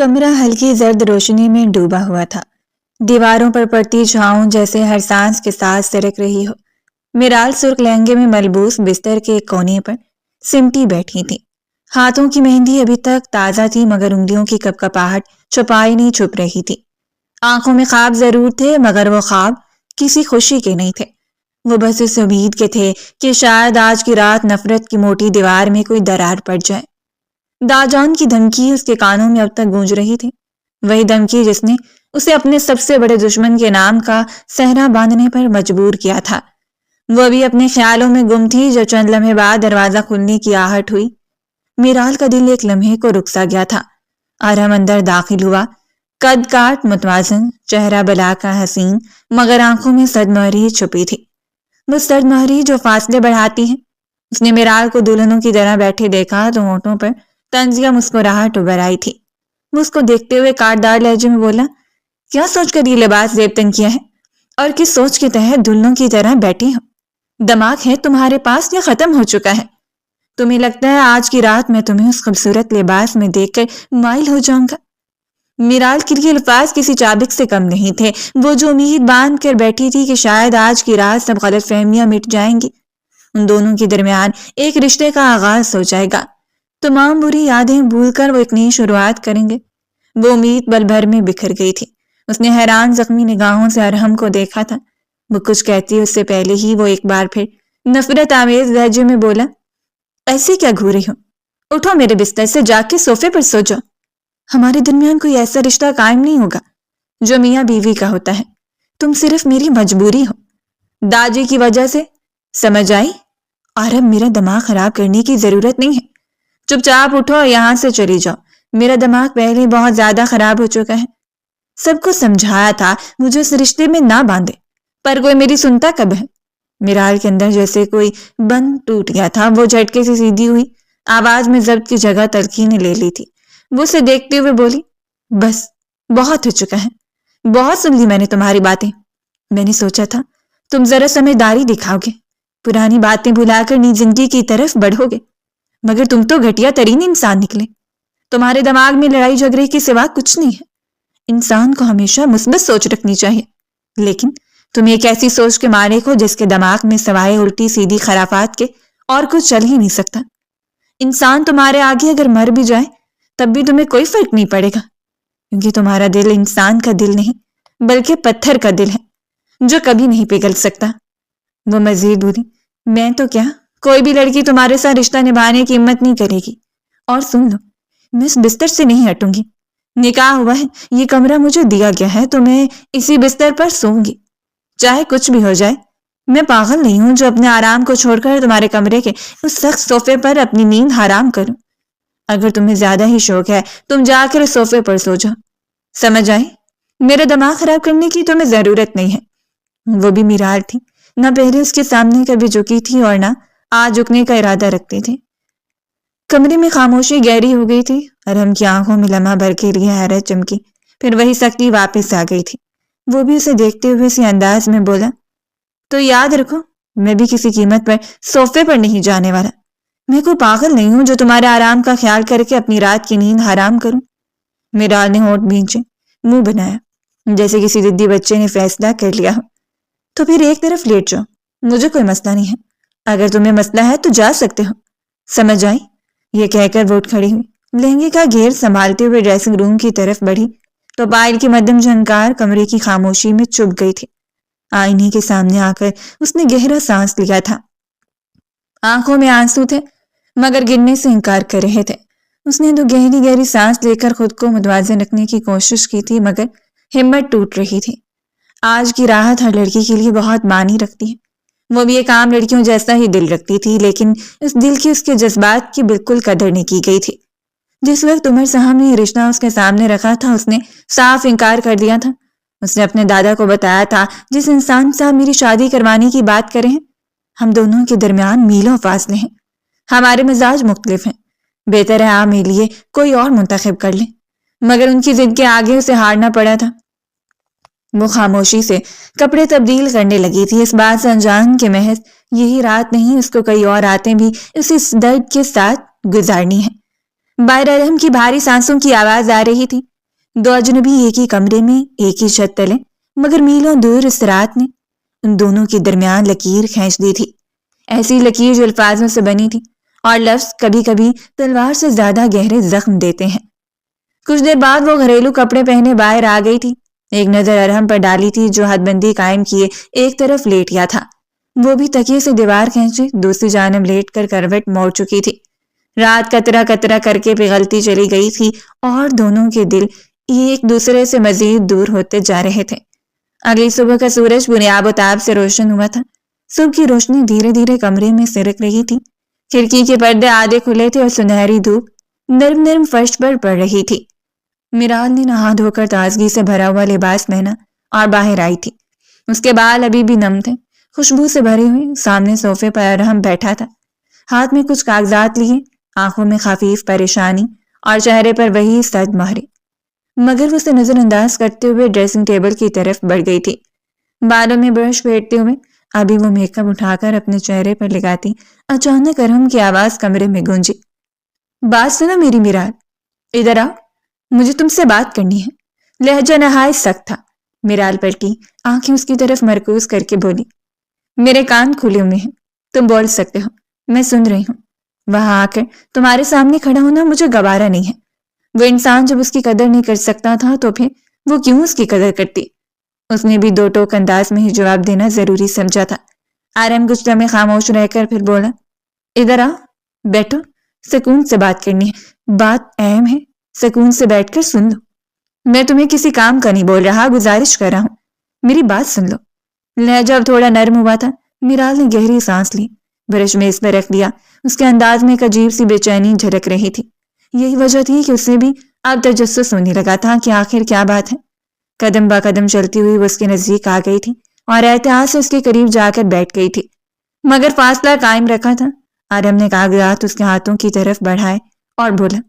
کمرہ ہلکی زرد روشنی میں ڈوبا ہوا تھا۔ دیواروں پر پڑتی چھاؤں جیسے ہر سانس کے ساتھ سرک رہی ہو۔ میرال سرخ لہنگے میں ملبوس بستر کے ایک کونے پر سمٹی بیٹھی تھی۔ ہاتھوں کی مہندی ابھی تک تازہ تھی مگر انگلیوں کی کپکپاہٹ چھپائی نہیں چھپ رہی تھی۔ آنکھوں میں خواب ضرور تھے مگر وہ خواب کسی خوشی کے نہیں تھے۔ وہ بس اس امید کے تھے کہ شاید آج کی رات نفرت کی موٹی دیوار میں کوئی درار پڑ جائے۔ داجان کی دھمکی اس کے کانوں میں اب تک گونج رہی تھی، وہی دھمکی جس نے اسے اپنے سب سے بڑے دشمن کے نام کا صحرا باندھنے پر مجبور کیا تھا۔ وہ ابھی اپنے خیالوں میں گم تھی جب چند لمحے بعد دروازہ کھلنے کی آہٹ ہوئی۔ میرال کا دل ایک لمحے کو رک سا گیا تھا۔ ارحم اندر داخل ہوا، قد کاٹ متوازن، چہرہ بلا کا حسین مگر آنکھوں میں سرد چھپی تھی، وہ سرد مہری جو فاصلے بڑھاتی ہے۔ اس نے میرال کو دلہنوں کی طرح بیٹھے دیکھا تو ہونٹوں پر طنزیہ مسکراہٹ ابھر آئی تھی۔ وہ اس کو دیکھتے ہوئے کاٹدار لہجے میں بولا، کیا سوچ کر یہ لباس زیبتن کیا ہے اور کس سوچ کے تحت دلہنوں کی طرح بیٹھی ہو؟ دماغ ہے تمہارے پاس یا ختم ہو چکا ہے؟ تمہیں لگتا ہے آج کی رات میں تمہیں اس خوبصورت لباس میں دیکھ کر مائل ہو جاؤں گا؟ میرال کے لیے الفاظ کسی چابک سے کم نہیں تھے۔ وہ جو امید باندھ کر بیٹھی تھی کہ شاید آج کی رات سب غلط فہمیاں مٹ جائیں گی، ان دونوں کے درمیان ایک رشتے کا آغاز ہو جائے گا، تمام بری یادیں بھول کر وہ ایک نئی شروعات کریں گے۔ وہ امید پل بھر میں بکھر گئی تھی۔ اس نے حیران زخمی نگاہوں سے ارحم کو دیکھا تھا۔ وہ کچھ کہتی اس سے پہلے ہی وہ ایک بار پھر نفرت آمیز لہجے میں بولا، ایسے کیا گھوری ہو؟ اٹھو میرے بستر سے، جا کے صوفے پر سو جاؤ۔ ہمارے درمیان کوئی ایسا رشتہ قائم نہیں ہوگا جو میاں بیوی کا ہوتا ہے۔ تم صرف میری مجبوری ہو، داجی کی وجہ سے، سمجھ آئی؟ اور اب میرا دماغ خراب کرنے کی ضرورت نہیں ہے۔ چپ چاپ اٹھو اور یہاں سے چلی جاؤ، میرا دماغ پہلے بہت زیادہ خراب ہو چکا ہے۔ سب کو سمجھایا تھا مجھے اس رشتے میں نہ باندھے، پر کوئی میری سنتا کب ہے؟ میرال کے اندر جیسے کوئی بند ٹوٹ گیا تھا۔ وہ جھٹکے سے سیدھی ہوئی، آواز میں ضبط کی جگہ تلخی نے لے لی تھی۔ وہ اسے دیکھتے ہوئے بولی، بس بہت ہو چکا ہے، بہت سن لی میں نے تمہاری باتیں۔ میں نے سوچا تھا تم ذرا سمجھداری دکھاؤ گے، پرانی باتیں بھلا کر نئی زندگی کی طرف بڑھو گے، مگر تم تو گھٹیا ترین انسان نکلے۔ تمہارے دماغ میں لڑائی جھگڑے کے سوا کچھ نہیں ہے۔ انسان کو ہمیشہ مثبت سوچ رکھنی چاہیے، لیکن تم ایک ایسی سوچ کے مالک ہو جس کے دماغ میں سوائے الٹی سیدھی خرافات کے اور کچھ چل ہی نہیں سکتا۔ انسان تمہارے آگے اگر مر بھی جائے تب بھی تمہیں کوئی فرق نہیں پڑے گا، کیونکہ تمہارا دل انسان کا دل نہیں بلکہ پتھر کا دل ہے جو کبھی نہیں پگھل سکتا۔ وہ مزید بولی، میں تو کیا، کوئی بھی لڑکی تمہارے ساتھ رشتہ نبھانے کی ہمت نہیں کرے گی۔ اور سن لو، میں اس بستر سے نہیں ہٹوں گی۔ نکاح ہوا ہے، یہ کمرہ مجھے دیا گیا ہے تو میں اسی بستر پر سوؤں گی، چاہے کچھ بھی ہو جائے۔ میں پاگل نہیں ہوں جو اپنے آرام کو چھوڑ کر تمہارے کمرے کے اس سخت صوفے پر اپنی نیند حرام کروں۔ اگر تمہیں زیادہ ہی شوق ہے تم جا کر اس صوفے پر سو جاؤ، سمجھ آئی؟ میرا دماغ خراب کرنے کی تمہیں ضرورت نہیں ہے۔ وہ بھی میرال تھی، نہ پہلے اس کے سامنے کبھی جھکی تھی اور نہ آج جھکنے کا ارادہ رکھتی تھی۔ کمرے میں خاموشی گہری ہو گئی تھی۔ ارحم کی آنکھوں میں لمحہ بھر کے لیے حیرت چمکی، پھر وہی سختی واپس آ گئی تھی۔ وہ بھی اسے دیکھتے ہوئے اسی انداز میں بولا، تو یاد رکھو میں بھی کسی قیمت پر صوفے پر نہیں جانے والا۔ میں کوئی پاگل نہیں ہوں جو تمہارے آرام کا خیال کر کے اپنی رات کی نیند حرام کروں۔ میرال نے ہونٹ بھینچے، منہ بنایا جیسے کسی ضدی بچے نے فیصلہ کر لیا ہو۔ تو پھر ایک طرف لیٹ جاؤ، مجھے کوئی مسئلہ نہیں ہے۔ اگر تمہیں مسئلہ ہے تو جا سکتے ہو، سمجھ آئی؟ یہ کہہ کر وہ اٹھ کھڑی ہوئی، لہنگے کا گھیر سنبھالتے ہوئے ڈریسنگ روم کی طرف بڑھی تو پائل کی مدھم جھنکار کمرے کی خاموشی میں چپ گئی تھی۔ آئینے کے سامنے آ کر اس نے گہرا سانس لیا تھا۔ آنکھوں میں آنسو تھے مگر گرنے سے انکار کر رہے تھے۔ اس نے تو گہری گہری سانس لے کر خود کو متوازن رکھنے کی کوشش کی تھی مگر ہمت ٹوٹ رہی تھی۔ آج کی راحت ہر لڑکی کے لیے بہت معنی رکھتی ہے۔ وہ بھی ایک عام لڑکیوں جیسا ہی دل رکھتی تھی، لیکن اس دل کی اس کے جذبات کی بالکل قدر نہیں کی گئی تھی۔ جس وقت عمر صاحب نے یہ رشتہ اس کے سامنے رکھا تھا اس نے صاف انکار کر دیا تھا۔ اس نے اپنے دادا کو بتایا تھا، جس انسان سے آپ میری شادی کروانے کی بات کریں، ہم دونوں کے درمیان میلوں فاصلے ہیں، ہمارے مزاج مختلف ہیں، بہتر ہے آپ میرے لیے کوئی اور منتخب کر لیں۔ مگر ان کی ضد کے آگے اسے ہارنا پڑا تھا۔ وہ خاموشی سے کپڑے تبدیل کرنے لگی تھی، اس بات سے انجان کہ محض یہی رات نہیں، اس کو کئی اور راتیں بھی اسی درد کے ساتھ گزارنی ہے۔ باہر ارحم کی بھاری سانسوں کی آواز آ رہی تھی۔ دو اجنبی ایک ہی کمرے میں ایک ہی چھت تلے، مگر میلوں دور اس رات نے ان دونوں کے درمیان لکیر کھینچ دی تھی، ایسی لکیر جو الفاظوں سے بنی تھی، اور لفظ کبھی کبھی تلوار سے زیادہ گہرے زخم دیتے ہیں۔ کچھ دیر بعد وہ گھریلو کپڑے پہنے باہر آ گئی تھی۔ ایک نظر ارحم پر ڈالی تھی جو حد بندی قائم کیے ایک طرف لیٹ گیا تھا، وہ بھی تکیے سے دیوار کھینچے دوسری جانب لیٹ کر کروٹ موڑ چکی تھی۔ رات قطرہ قطرہ کر کے پگھلتی چلی گئی تھی اور دونوں کے دل ایک دوسرے سے مزید دور ہوتے جا رہے تھے۔ اگلی صبح کا سورج بنیاب و تاب سے روشن ہوا تھا۔ صبح کی روشنی دھیرے دھیرے کمرے میں سرک رہی تھی، کھڑکی کے پردے آدھے کھلے تھے اور سنہری دھوپ نرم نرم فرش پر پڑ رہی تھی۔ میرال نے نہا دھو کر تازگی سے بھرا ہوا لباس پہنا اور باہر آئی تھی۔ اس کے بال ابھی بھی نم تھے، خوشبو سے بھرے ہوئے۔ سامنے صوفے پر ارحم بیٹھا تھا، ہاتھ میں کچھ کاغذات لیے، آنکھوں میں خفیف پریشانی اور چہرے پر وہی سرد مہرے، مگر وہ اسے نظر انداز کرتے ہوئے ڈریسنگ ٹیبل کی طرف بڑھ گئی تھی۔ بالوں میں برش پھیرتے ہوئے ابھی وہ میک اپ اٹھا کر اپنے چہرے پر لگاتی، اچانک ارحم کی آواز کمرے میں گونجی، بات سنو میری میرال، ادھر آؤ، مجھے تم سے بات کرنی ہے۔ لہجہ نہایت سخت تھا۔ میرال پلٹی، آنکھیں اس کی طرف مرکوز کر کے بولی، میرے کان کھلے ہوئے ہیں، تم بول سکتے ہو، میں سن رہی ہوں۔ وہاں آ کر تمہارے سامنے کھڑا ہونا مجھے گوارا نہیں ہے۔ وہ انسان جب اس کی قدر نہیں کر سکتا تھا تو پھر وہ کیوں اس کی قدر کرتی؟ اس نے بھی دو ٹوک انداز میں ہی جواب دینا ضروری سمجھا تھا۔ ارحم کچھ لمحے خاموش رہ کر پھر بولا، ادھر آؤ، بیٹھو، سکون سے بات کرنی ہے، بات اہم ہے، سکون سے بیٹھ کر سن لو۔ میں تمہیں کسی کام کا نہیں بول رہا، گزارش کر رہا ہوں، میری بات سن لو۔ لہجہ اب تھوڑا نرم ہوا تھا۔ میرال نے گہری سانس لی، برش میں اس پہ رکھ دیا۔ اس کے انداز میں ایک عجیب سی بے چینی جھلک رہی تھی۔ یہی وجہ تھی کہ اسے بھی اب تجسس ہونے لگا تھا کہ آخر کیا بات ہے۔ قدم با قدم چلتی ہوئی وہ اس کے نزدیک آ گئی تھی اور احتیاط سے اس کے قریب جا کر بیٹھ گئی تھی، مگر فاصلہ قائم رکھا تھا۔ ارحم نے کاغذات اس کے ہاتھوں کی طرف بڑھائے اور بولا،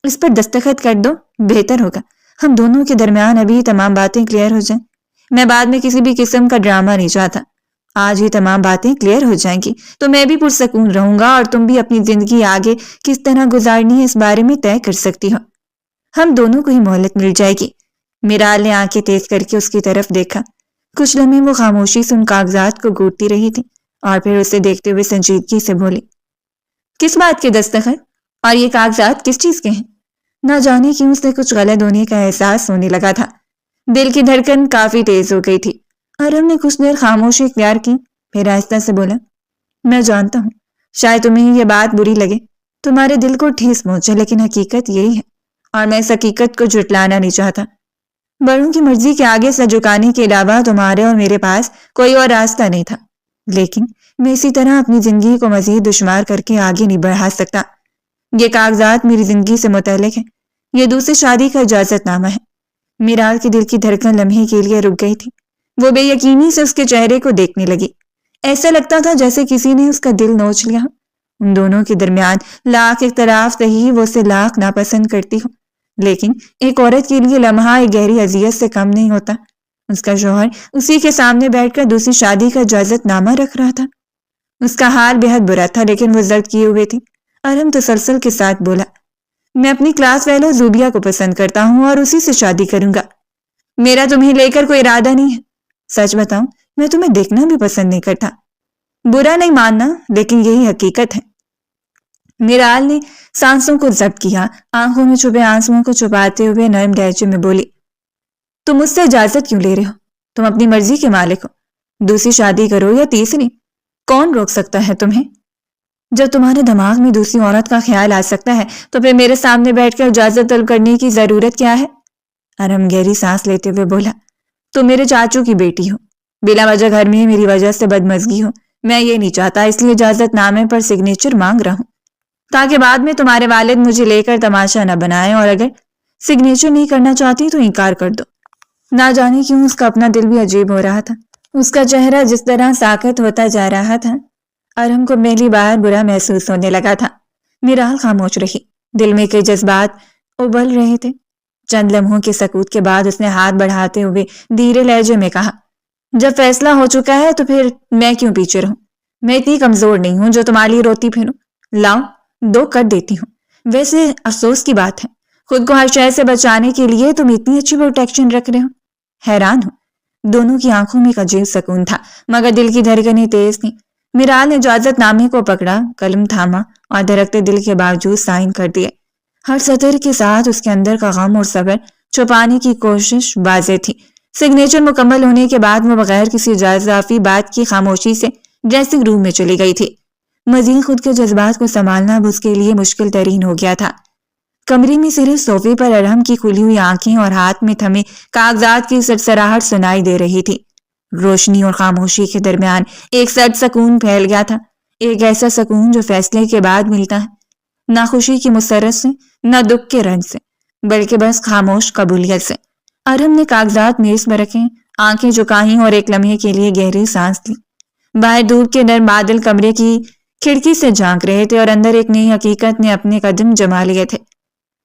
اس پر دستخط کر دو، بہتر ہوگا، ہم دونوں کے درمیان ابھی تمام باتیں کلیئر ہو جائیں۔ میں بعد میں کسی بھی قسم کا ڈرامہ نہیں چاہتا، آج ہی تمام باتیں کلیئر ہو جائیں گی تو میں بھی پرسکون رہوں گا اور تم بھی اپنی زندگی آگے کس طرح گزارنی ہے اس بارے میں طے کر سکتی ہو۔ ہم دونوں کو ہی مہلت مل جائے گی۔ میرال نے آنکھیں تیز کر کے اس کی طرف دیکھا۔ کچھ لمحے وہ خاموشی سے ان کاغذات کو گھونٹتی رہی تھی اور پھر اسے دیکھتے ہوئے سنجیدگی سے بولی، کس بات کے دستخط اور یہ کاغذات کس چیز کے ہیں؟ نہ جانے کیوں اسے کچھ غلط ہونے کا احساس ہونے لگا تھا۔ دل کی دھڑکن کافی تیز ہو گئی تھی۔ ارحم نے کچھ دیر خاموشی اختیار کی، پھر آہستہ سے بولا، میں جانتا ہوں شاید تمہیں یہ بات بری لگے، تمہارے دل کو ٹھیس پہنچے، لیکن حقیقت یہی ہے اور میں اس حقیقت کو جھٹلانا نہیں چاہتا۔ بڑوں کی مرضی کے آگے سر جھکانے کے علاوہ تمہارے اور میرے پاس کوئی اور راستہ نہیں تھا، لیکن میں اسی طرح اپنی زندگی کو مزید دشوار کر کے آگے نہیں بڑھا سکتا۔ یہ کاغذات میری زندگی سے متعلق ہیں، یہ دوسری شادی کا اجازت نامہ ہے۔ میرال کے دل کی دھڑکن لمحے کے لیے رک گئی تھی۔ وہ بے یقینی سے اس کے چہرے کو دیکھنے لگی، ایسا لگتا تھا جیسے کسی نے اس کا دل نوچ لیا۔ ان دونوں کے درمیان لاکھ اختلاف رہی، وہ اسے لاکھ ناپسند کرتی ہو، لیکن ایک عورت کے لیے لمحہ ایک گہری اذیت سے کم نہیں ہوتا۔ اس کا شوہر اسی کے سامنے بیٹھ کر دوسری شادی کا اجازت نامہ رکھ رہا تھا۔ اس کا حال بے حد برا تھا، لیکن وہ ضد کیے ہوئے تھی۔ ارحم تسلسل کے ساتھ بولا، میں اپنی کلاس فیلو زوبیا کو پسند کرتا ہوں اور اسی سے شادی کروں گا۔ میرا تمہیں لے کر کوئی ارادہ نہیں ہے، سچ بتاؤں میں تمہیں دیکھنا بھی پسند نہیں کرتا، برا نہیں ماننا لیکن یہی حقیقت ہے۔ میرال نے سانسوں کو ضبط کیا، آنکھوں میں چھپے آنسوؤں کو چھپاتے ہوئے نرم لہجے میں بولی، تم مجھ سے اجازت کیوں لے رہے ہو؟ تم اپنی مرضی کے مالک ہو، دوسری شادی کرو یا تیسری، کون روک سکتا ہے تمہیں؟ جب تمہارے دماغ میں دوسری عورت کا خیال آ سکتا ہے تو پھر میرے سامنے بیٹھ کر اجازت طلب کرنے کی ضرورت کیا ہے؟ ارحم گہری سانس لیتے ہوئے بولا، تم میرے چاچو کی بیٹی ہو، بلا وجہ گھر میں میری وجہ سے بدمزگی ہو، میں یہ نہیں چاہتا، اس لیے اجازت نامے پر سگنیچر مانگ رہا ہوں تاکہ بعد میں تمہارے والد مجھے لے کر تماشا نہ بنائیں، اور اگر سگنیچر نہیں کرنا چاہتی تو انکار کر دو۔ نہ جانے کیوں اس کا اپنا دل بھی عجیب ہو رہا تھا، اس کا چہرہ جس طرح ساکت ہوتا جا رہا تھا۔ ارحم کو پہلی بار برا محسوس ہونے لگا تھا۔ میرال خاموش رہی، دل میں کئی جذبات ابل رہے تھے۔ چند لمحوں کے سکوت کے بعد اس نے ہاتھ بڑھاتے ہوئے دھیرے لہجے میں کہا، جب فیصلہ ہو چکا ہے تو پھر میں کیوں پیچھے رہوں؟ میں اتنی کمزور نہیں ہوں جو تمہارے لیے روتی پھروں، لاؤ دو کر دیتی ہوں، ویسے افسوس کی بات ہے، خود کو ہر شے سے بچانے کے لیے تم اتنی اچھی پروٹیکشن رکھ رہے ہو۔ حیران ہوں۔ دونوں کی آنکھوں میں ایک عجیب سکون تھا، مگر دل کی دھڑکنیں تیز تھیں۔ میرال نے اجازت نامے کو پکڑا، قلم تھاما اور دھڑکتے دل کے باوجود سائن کر دیے۔ ہر سطر کے ساتھ اس کے اندر کا غم اور صبر چھپانے کی کوشش واضح تھی۔ سگنیچر مکمل ہونے کے بعد وہ بغیر کسی اضافی بات کی خاموشی سے ڈریسنگ روم میں چلی گئی تھی۔ مزید خود کے جذبات کو سنبھالنا اب اس کے لیے مشکل ترین ہو گیا تھا۔ کمرے میں صرف صوفے پر ارحم کی کھلی ہوئی آنکھیں اور ہاتھ میں تھمے کاغذات کی سرسراہٹ سنائی دے رہی تھی۔ روشنی اور خاموشی کے درمیان ایک سرد سکون پھیل گیا تھا، ایک ایسا سکون جو فیصلے کے بعد ملتا ہے، نہ خوشی کی مسرت سے، نہ دکھ کے رنج سے، بلکہ بس خاموش قبولیت سے۔ ارحم نے کاغذات میز پر رکھے، آنکھیں جھکائیں اور ایک لمحے کے لیے گہری سانس لی۔ باہر دھوپ کے نرم بادل کمرے کی کھڑکی سے جھانک رہے تھے اور اندر ایک نئی حقیقت نے اپنے قدم جما لیے تھے۔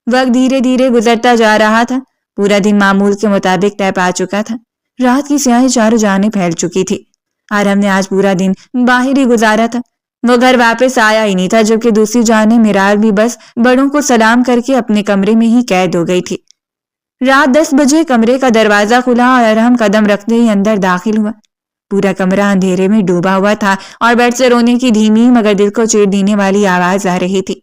وقت دھیرے دھیرے گزرتا جا رہا تھا، پورا دن معمول کے مطابق طے پا چکا تھا، رات کی سیاہی چاروں جانب پھیل چکی تھی۔ ارحم نے آج پورا دن باہر ہی گزارا تھا، وہ گھر واپس آیا ہی نہیں تھا، جبکہ دوسری جانب میرال بھی بس بڑوں کو سلام کر کے اپنے کمرے میں ہی قید ہو گئی تھی۔ رات 10 بجے کمرے کا دروازہ کھلا اور ارحم قدم رکھتے ہی اندر داخل ہوا۔ پورا کمرہ اندھیرے میں ڈوبا ہوا تھا اور بیڈ سے رونے کی دھیمی مگر دل کو چیر دینے والی آواز آ رہی تھی۔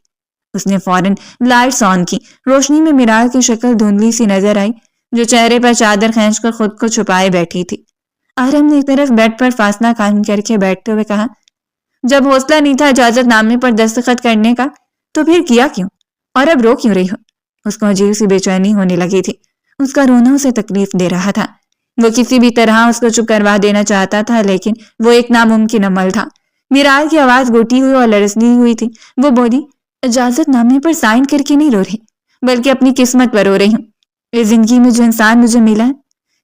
اس نے فوراً لائٹس آن کی۔ روشنی میں میرال کی شکل دھندلی سی نظر آئی، جو چہرے پر چادر کھینچ کر خود کو چھپائے بیٹھی تھی۔ ارحم نے ایک طرف بیڈ پر فاصلہ قائم کر کے بیٹھتے ہوئے کہا، جب حوصلہ نہیں تھا اجازت نامے پر دستخط کرنے کا تو پھر کیا کیوں، اور اب رو کیوں رہی ہو؟ اس کو عجیب سی بے چینی ہونے لگی تھی۔ اس کا رونا اسے تکلیف دے رہا تھا۔ وہ کسی بھی طرح اس کو چپ کروا دینا چاہتا تھا، لیکن وہ ایک ناممکن عمل تھا۔ میرال کی آواز گھٹی ہوئی اور لرزتی ہوئی تھی۔ وہ بولی، اجازت نامے پر سائن کر کے نہیں رو رہی، بلکہ اپنی قسمت پر رو رہی ہوں۔ اس زندگی میں جو انسان مجھے ملا ہے،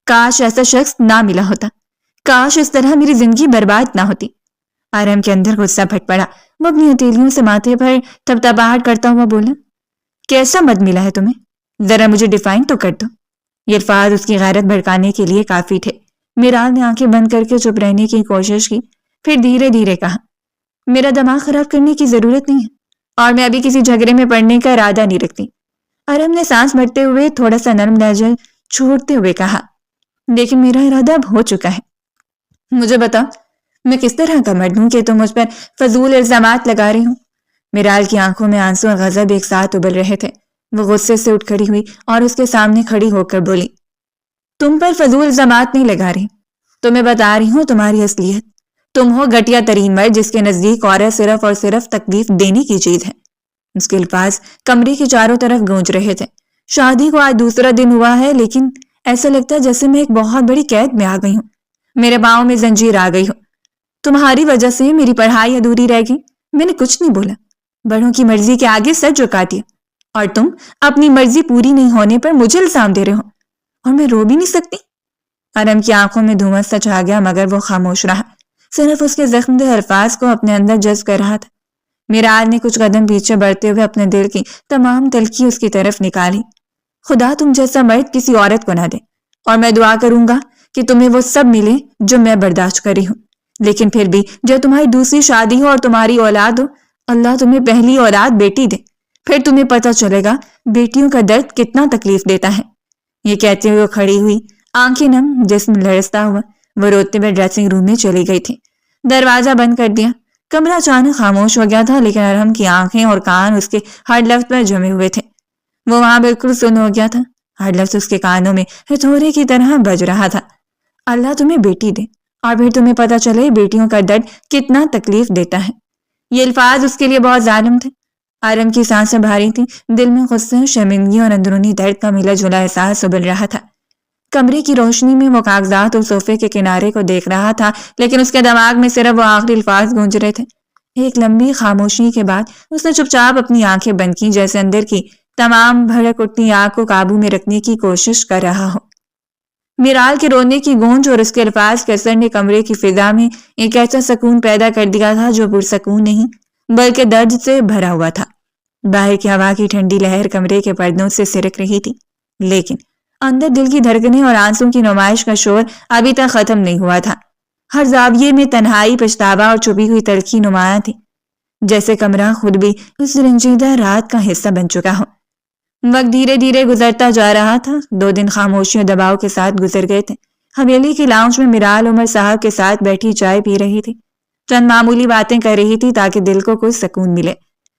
کاش ایسا شخص نہ ملا ہوتا، کاش اس طرح میری زندگی برباد نہ ہوتی۔ ارحم کے اندر غصہ پھٹ پڑا۔ وہ اپنی ہتھیلیوں سے ماتھے پر تھپتھپاہٹ کرتا ہوا بولا، کیسا مد ملا ہے تمہیں؟ ذرا مجھے ڈیفائن تو کر دو۔ یہ الفاظ اس کی غیرت بھڑکانے کے لیے کافی تھے۔ میرال نے آنکھیں بند کر کے چپ رہنے کی کوشش کی، پھر دھیرے دھیرے کہا، میرا دماغ خراب کرنے کی ضرورت نہیں ہے، اور میں ابھی کسی جھگڑے میں پڑنے کا ارادہ نہیں رکھتی۔ ارحم نے سانس بھرتے ہوئے تھوڑا سا نرم لہجہ چھوڑتے ہوئے کہا، لیکن میرا ارادہ اب ہو چکا ہے۔ مجھے بتاؤ، میں کس طرح کا مرد ہوں کہ تم مجھ پر فضول الزامات لگا رہی ہوں؟ میرال کی آنکھوں میں آنسو اور غضب ایک ساتھ ابل رہے تھے۔ وہ غصے سے اٹھ کھڑی ہوئی اور اس کے سامنے کھڑی ہو کر بولی، تم پر فضول الزامات نہیں لگا رہی، تمہیں بتا رہی ہوں تمہاری اصلیت۔ تم ہو گھٹیا ترین مرد جس کے نزدیک عورت صرف اور صرف تکلیف دینے کی چیز ہے۔ اس کے الفاظ کمرے کے چاروں طرف گونج رہے تھے۔ شادی کو آج دوسرا دن ہوا ہے، لیکن ایسا لگتا ہے جیسے میں ایک بہت بڑی قید میں آ گئی ہوں، میرے پاؤں میں زنجیر آ گئی ہو۔ تمہاری وجہ سے میری پڑھائی ادھوری رہ گئی۔ میں نے کچھ نہیں بولا، بڑوں کی مرضی کے آگے سر جھکا دیا، اور تم اپنی مرضی پوری نہیں ہونے پر مجھے الزام دے رہے ہو، اور میں رو بھی نہیں سکتی۔ ارحم کی آنکھوں میں دھواں سا چھا گیا، مگر وہ خاموش رہا، صرف اس کے زخم دہ الفاظ کو اپنے اندر جذب کر رہا تھا۔ میرال نے کچھ قدم پیچھے بڑھتے ہوئے اپنے دل کی تمام تلخی اس کی طرف نکالی۔ خدا تم جیسا مرد کسی عورت کو نہ دے، اور میں دعا کروں گا کہ تمہیں وہ سب ملے جو میں برداشت کری ہوں، لیکن پھر بھی جب تمہاری دوسری شادی ہو اور تمہاری اولاد ہو، اللہ تمہیں پہلی اولاد بیٹی دے، پھر تمہیں پتہ چلے گا بیٹیوں کا درد کتنا تکلیف دیتا ہے۔ یہ کہتے ہوئے وہ کھڑی ہوئی، آنکھیں نم، جسم لرزتا ہوا۔ وہ روتے ہوئے ڈریسنگ روم میں چلی گئی تھی۔ دروازہ بند کر دیا۔ کمرہ اچانک خاموش ہو گیا تھا، لیکن ارحم کی آنکھیں اور کان اس کے ہر لفظ پر جمے ہوئے تھے۔ وہ وہاں بالکل سن ہو گیا تھا، ہر لفظ اس کے کانوں میں ہتھوڑے کی طرح بج رہا تھا۔ اللہ تمہیں بیٹی دے، اور پھر تمہیں پتہ چلے بیٹیوں کا درد کتنا تکلیف دیتا ہے۔ یہ الفاظ اس کے لیے بہت ظالم تھے۔ ارحم کی سانسیں بھاری تھیں، دل میں غصے، شرمندگی اور اندرونی درد کا ملا جلا احساس ابل رہا تھا۔ کمرے کی روشنی میں وہ کاغذات اور صوفے کے کنارے کو دیکھ رہا تھا، لیکن اس کے دماغ میں صرف وہ آخری الفاظ گونج رہے تھے۔ ایک لمبی خاموشی کے بعد اس نے چپ چاپ اپنی آنکھیں بند کی، جیسے اندر کی تمام بھڑک اٹھتی آگ کو قابو میں رکھنے کی کوشش کر رہا ہو۔ میرال کے رونے کی گونج اور اس کے الفاظ کے اثر نے کمرے کی فضا میں ایک ایسا سکون پیدا کر دیا تھا جو پرسکون نہیں بلکہ درد سے بھرا ہوا تھا۔ باہر کی ہوا کی ٹھنڈی لہر کمرے کے پردوں سے سرک رہی تھی، لیکن اندر دل کی دھڑکنیں اور آنسوں کی نمائش کا شور ابھی تک ختم نہیں ہوا تھا۔ ہر زاویے میں تنہائی، پچھتاوا اور چھپی ہوئی تلخی نمایاں تھی۔ جیسے کمرہ خود بھی اس رنجیدہ رات کا حصہ بن چکا ہو۔ وقت دھیرے دھیرے گزرتا جا رہا تھا۔ 2 دن خاموشی اور دباؤ کے ساتھ گزر گئے تھے۔ حویلی کی لاؤنج میں میرال عمر صاحب کے ساتھ بیٹھی چائے پی رہی تھی، چند معمولی باتیں کر رہی تھی تاکہ دل کو کچھ سکون ملے،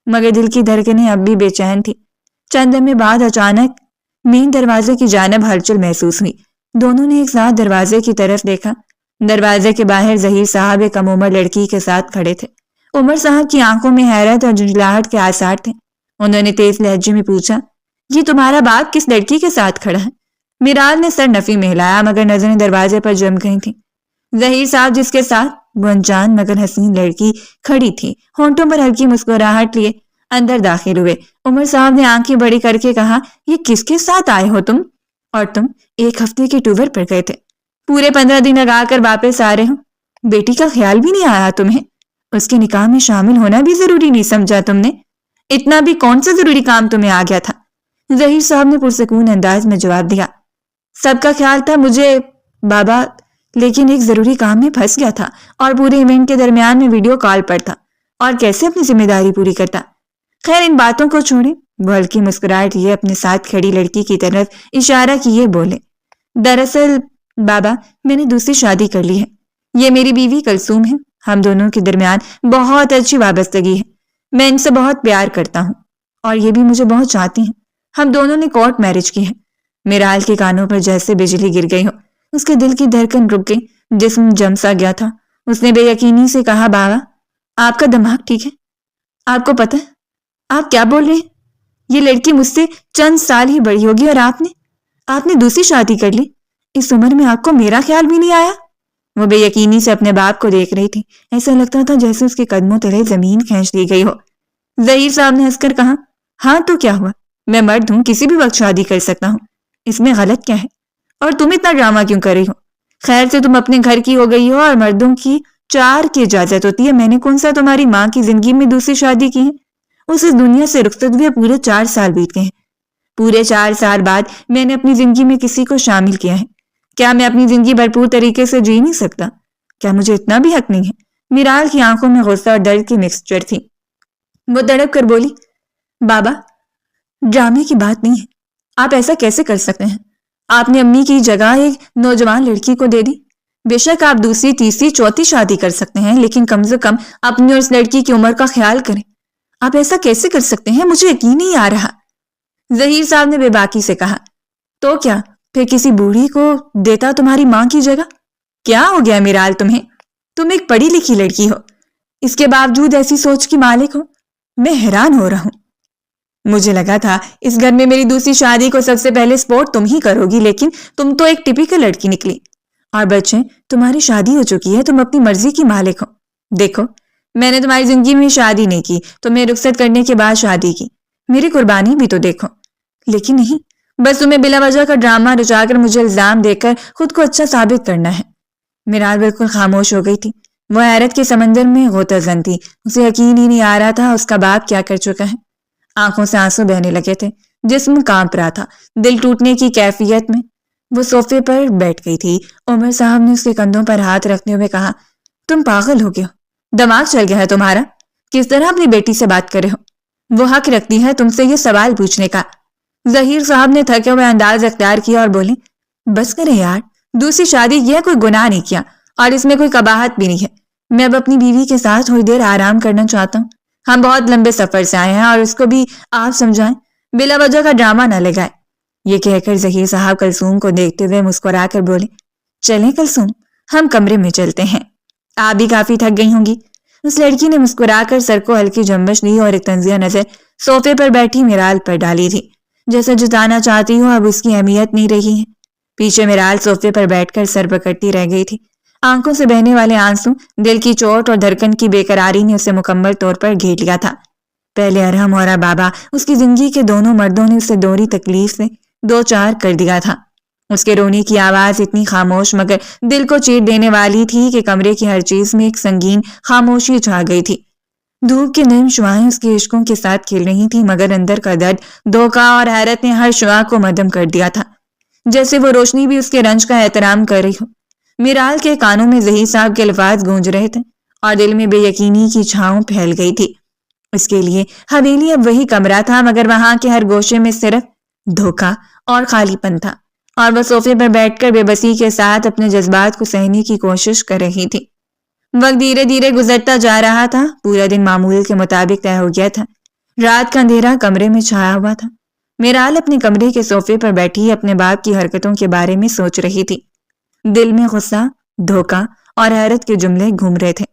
مگر دل کی دھڑکنیں اب بھی بے چین تھی۔ چند لمحے بعد اچانک مین دروازے کی جانب ہلچل محسوس ہوئی۔ دونوں نے ایک ساتھ دروازے کی طرف دیکھا۔ دروازے کے باہر ظہیر صاحب ایک کم عمر لڑکی کے ساتھ کھڑے تھے۔ عمر صاحب کی آنکھوں میں حیرت اور جھنجھلاہٹ کے آثار تھے۔ انہوں نے تیز لہجے میں پوچھا، یہ تمہارا باپ کس لڑکی کے ساتھ کھڑا ہے؟ میرال نے سر نفی میں ہلایا، مگر نظریں دروازے پر جم گئی تھیں۔ ظہیر صاحب جس کے ساتھ وہ انجان مگر حسین لڑکی کھڑی تھی، ہونٹوں پر ہلکی مسکراہٹ لیے اندر داخل ہوئے۔ عمر صاحب نے آنکھیں بڑی کر کے کہا، یہ کس کے ساتھ آئے ہو تم؟ اور تم 1 ہفتے کے ٹور پر گئے تھے، پورے 15 دن لگا کر واپس آ رہے ہو۔ بیٹی کا خیال بھی نہیں آیا تمہیں؟ اس کے نکاح میں شامل ہونا بھی ضروری نہیں سمجھا تم نے؟ اتنا بھی کون سا ضروری کام تمہیں آ گیا تھا؟ ظہیر صاحب نے پرسکون انداز میں جواب دیا، سب کا خیال تھا مجھے بابا، لیکن ایک ضروری کام میں پھنس گیا تھا اور پورے ایونٹ کے درمیان میں ویڈیو کال پر تھا، اور کیسے اپنی ذمہ داری پوری کرتا۔ خیر ان باتوں کو چھوڑیں۔ وہ ہلکی مسکراہٹ لیے اپنے ساتھ کھڑی لڑکی کی طرف اشارہ کیے بولے، دراصل بابا میں نے دوسری شادی کر لی ہے۔ یہ میری بیوی کلثوم ہے۔ ہم دونوں کے درمیان بہت اچھی وابستگی ہے۔ میں ان سے بہت پیار کرتا ہوں اور یہ بھی مجھے بہت چاہتی ہیں۔ ہم دونوں نے کورٹ میرج کی ہے۔ میرال کے کانوں پر جیسے بجلی گر گئی ہو، اس کے دل کی دھڑکن رک گئی، جسم جم سا گیا تھا۔ اس نے بے یقینی سے کہا، بابا آپ کا دماغ ٹھیک ہے؟ آپ کو پتہ ہے آپ کیا بول رہے ہیں؟ یہ لڑکی مجھ سے چند سال ہی بڑی ہوگی اور آپ نے دوسری شادی کر لی۔ اس عمر میں آپ کو میرا خیال بھی نہیں آیا؟ وہ بے یقینی سے اپنے باپ کو دیکھ رہی تھی، ایسا لگتا تھا جیسے اس کے قدموں تلے زمین کھینچ لی گئی ہو۔ ظہیر صاحب نے ہنس کر کہا، ہاں تو کیا ہوا، میں مرد ہوں، کسی بھی وقت شادی کر سکتا ہوں، اس میں غلط کیا ہے؟ اور تم اتنا ڈرامہ کیوں کر رہی ہو؟ خیر سے تم اپنے گھر کی ہو گئی ہو اور مردوں کی 4 کی اجازت ہوتی ہے۔ میں نے کون سا تمہاری ماں کی زندگی میں دوسری شادی کی ہے؟ اس دنیا سے رخصت ہوئے پورے 4 سال بیت گئے ہیں۔ پورے 4 سال بعد میں نے اپنی زندگی میں کسی کو شامل کیا ہے۔ کیا میں اپنی زندگی بھرپور طریقے سے جی نہیں سکتا؟ کیا مجھے اتنا بھی حق نہیں ہے؟ میرال کی آنکھوں میں غصہ اور درد کی مکسچر تھی۔ وہ تڑپ کر بولی، بابا ڈرامے کی بات نہیں ہے، آپ ایسا کیسے کر سکتے ہیں؟ آپ نے امی کی جگہ ایک نوجوان لڑکی کو دے دی۔ بے شک آپ دوسری، تیسری، چوتھی شادی کر سکتے ہیں، لیکن کم سے کم اپنی اور اس لڑکی کی عمر کا خیال کریں۔ آپ ایسا کیسے کر سکتے ہیں؟ مجھے یقین نہیں آ رہا۔ ظہیر صاحب نے بے باکی سے کہا، تو کیا پھر کسی بوڑھی کو دیتا تمہاری ماں کی جگہ؟ کیا ہو گیا میرال تمہیں؟ تم ایک پڑھی لکھی لڑکی ہو، اس کے باوجود ایسی سوچ کی مالک ہو؟ میں حیران ہو رہا ہوں۔ مجھے لگا تھا اس گھر میں میری دوسری شادی کو سب سے پہلے سپورٹ تم ہی کرو گی، لیکن تم تو ایک ٹپیکل لڑکی نکلی۔ اور بچے، تمہاری شادی ہو چکی ہے، تم اپنی مرضی کی مالک ہو۔ دیکھو میں نے تمہاری زندگی میں شادی نہیں کی، تمہیں رخصت کرنے کے بعد شادی کی، میری قربانی بھی تو دیکھو۔ لیکن نہیں، بس تمہیں بلا وجہ کا ڈرامہ رچا کر مجھے الزام دے کر خود کو اچھا ثابت کرنا ہے۔ میرال بالکل خاموش ہو گئی تھی۔ وہ حیرت کے سمندر میں غوطہ زن تھی۔ اسے یقین ہی نہیں آ رہا تھا اس کا باپ کیا کر چکا ہے۔ آنکھوں سے آنسو بہنے لگے تھے، جسم کانپ رہا تھا، دل ٹوٹنے کی کیفیت میں۔ وہ صوفے پر بیٹھ گئی تھی۔ عمر صاحب نے اس کے کندھوں پر ہاتھ رکھتے ہوئے کہا، تم پاگل ہو گئے ہو، دماغ چل گیا ہے تمہارا؟ کس طرح اپنی بیٹی سے بات کرے ہو؟ وہ حق رکھتی ہے تم سے یہ سوال پوچھنے کا۔ ظہیر صاحب نے تھکے ہوئے انداز اختیار کیا اور بولے، بس کرے یار، دوسری شادی یہ کوئی گناہ نہیں کیا اور اس میں کوئی قباحت بھی نہیں ہے۔ میں اب اپنی بیوی کے ساتھ تھوڑی دیر آرام کرنا چاہتا ہوں۔ ہم بہت لمبے سفر سے آئے ہیں اور اس کو بھی آپ سمجھائیں، بلا وجہ کا ڈرامہ نہ لگائے۔ یہ کہہ کر ظہیر صاحب کلثوم کو دیکھتے ہوئے مسکرا کر بولے، چلیں کلثوم، ہم کمرے میں چلتے ہیں، آپ بھی کافی تھک گئی ہوں گی۔ اس لڑکی نے مسکرا کر سر کو ہلکی جنبش دی اور ایک طنزیہ نظر صوفے پر بیٹھی میرال پر ڈالی تھی، جیسا جتانا چاہتی ہوں اب اس کی اہمیت نہیں رہی ہے۔ پیچھے میرال صوفے پر بیٹھ کر سر پکڑتی رہ گئی تھی۔ آنکھوں سے بہنے والے آنسو، دل کی چوٹ اور دھڑکن کی بے قراری نے اسے مکمل طور پر گھیر لیا تھا۔ پہلے ارحم اور بابا، اس کی زندگی کے دونوں مردوں نے اسے دوہری تکلیف سے دو چار کر دیا تھا۔ اس کے رونے کی آواز اتنی خاموش مگر دل کو چیر دینے والی تھی کہ کمرے کی ہر چیز میں ایک سنگین خاموشی چھا گئی تھی۔ دھوپ کے نرم شعاعیں اس کے عشقوں کے ساتھ کھیل رہی تھی، مگر اندر کا درد، دھوکہ اور حیرت نے ہر شعاع کو مدھم کر دیا تھا، جیسے وہ روشنی بھی اس کے رنج کا احترام کر رہی ہو۔ میرال کے کانوں میں ظہیر صاحب کے الفاظ گونج رہے تھے اور دل میں بے یقینی کی چھاؤں پھیل گئی تھی۔ اس کے لیے حویلی اب وہی کمرہ تھا، مگر وہاں کے ہر گوشے میں صرف دھوکہ اور خالی پن تھا، اور وہ صوفے پر بیٹھ کر بے بسی کے ساتھ اپنے جذبات کو سہنے کی کوشش کر رہی تھی۔ وقت دھیرے دھیرے گزرتا جا رہا تھا، پورا دن معمول کے مطابق طے ہو گیا تھا۔ رات کا اندھیرا کمرے میں چھایا ہوا تھا۔ میرال اپنے کمرے کے صوفے پر بیٹھی اپنے باپ کی حرکتوں کے بارے میں سوچ رہی تھی۔ دل میں غصہ، دھوکہ اور حیرت کے جملے گھوم رہے تھے۔